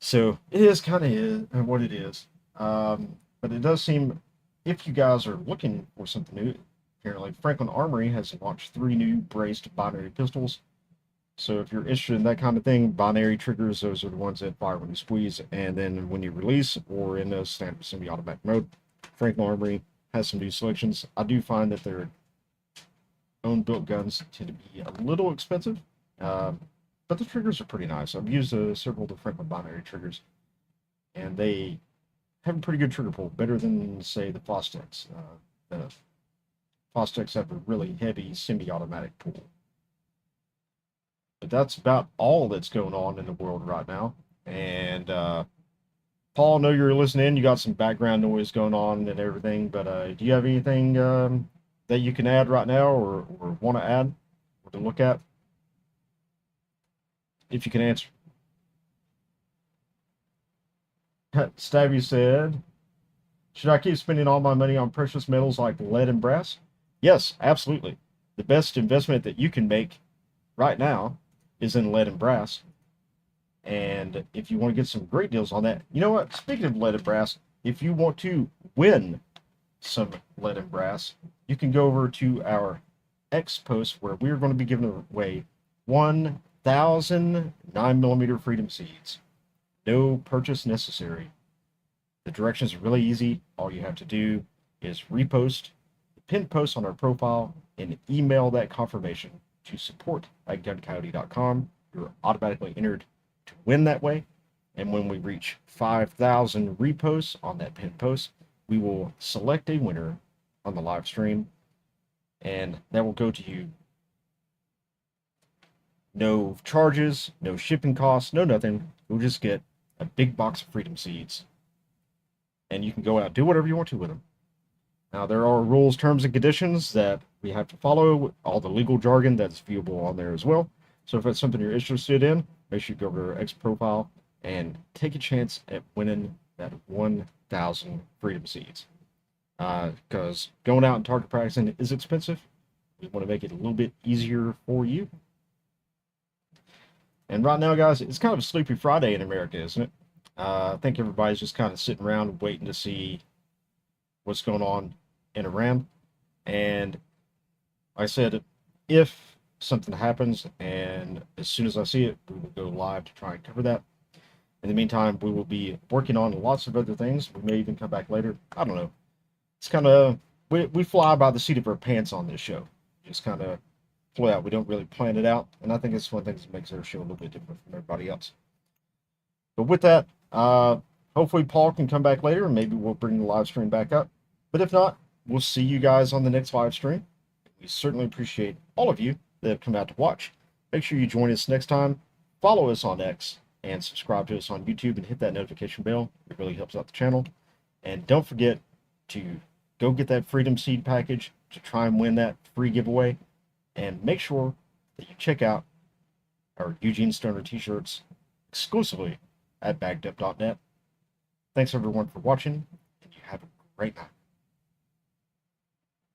So it is kind of what it is. But it does seem, if you guys are looking for something new, apparently Franklin Armory has launched 3 new braced binary pistols. So if you're interested in that kind of thing, binary triggers, those are the ones that fire when you squeeze and then when you release, or in a standard semi-automatic mode. Franklin Armory has some new selections. I do find that their own-built guns tend to be a little expensive, but the triggers are pretty nice. I've used several of the Franklin binary triggers, and they have a pretty good trigger pull, better than, say, the Fostex. The Fostex have a really heavy semi-automatic pull. But that's about all that's going on in the world right now. And Paul, I know you're listening. You got some background noise going on and everything, but do you have anything that you can add right now or want to add or to look at? If you can answer. Stabby said, should I keep spending all my money on precious metals like lead and brass? Yes, absolutely. The best investment that you can make right now is in lead and brass. And if you want to get some great deals on that, you know what? Speaking of lead and brass, if you want to win some lead and brass, you can go over to our X post where we're going to be giving away 1,000 9mm Freedom Seeds. No purchase necessary. The directions are really easy. All you have to do is repost the pinned post on our profile and email that confirmation to support@guncoyote.com. You're automatically entered to win that way. And when we reach 5,000 reposts on that pinned post, we will select a winner on the live stream, and that will go to you. No charges, no shipping costs, no nothing. You'll just get a big box of Freedom Seeds, and you can go out and do whatever you want to with them. Now, there are rules, terms, and conditions that we have to follow, all the legal jargon that's viewable on there as well. So if it's something you're interested in, make sure you go over to our X profile and take a chance at winning that 1,000 Freedom Seeds. Because going out and target practicing is expensive. We want to make it a little bit easier for you. And right now, guys, it's kind of a sleepy Friday in America, isn't it? I think everybody's just kind of sitting around waiting to see what's going on in Iran. And like I said, if something happens, and as soon as I see it, we will go live to try and cover that. In the meantime, we will be working on lots of other things. We may even come back later. I don't know. It's kind of, we fly by the seat of our pants on this show. Just kind of fly out. We don't really plan it out. And I think it's one of the things that makes our show a little bit different from everybody else. But with that, hopefully Paul can come back later and maybe we'll bring the live stream back up. But if not, we'll see you guys on the next live stream. We certainly appreciate all of you that have come out to watch. Make sure you join us next time. Follow us on X and subscribe to us on YouTube and hit that notification bell. It really helps out the channel. And don't forget to go get that Freedom Seed package to try and win that free giveaway. And make sure that you check out our Eugene Stoner t-shirts exclusively at bagdup.net. Thanks everyone for watching, and you have a great night.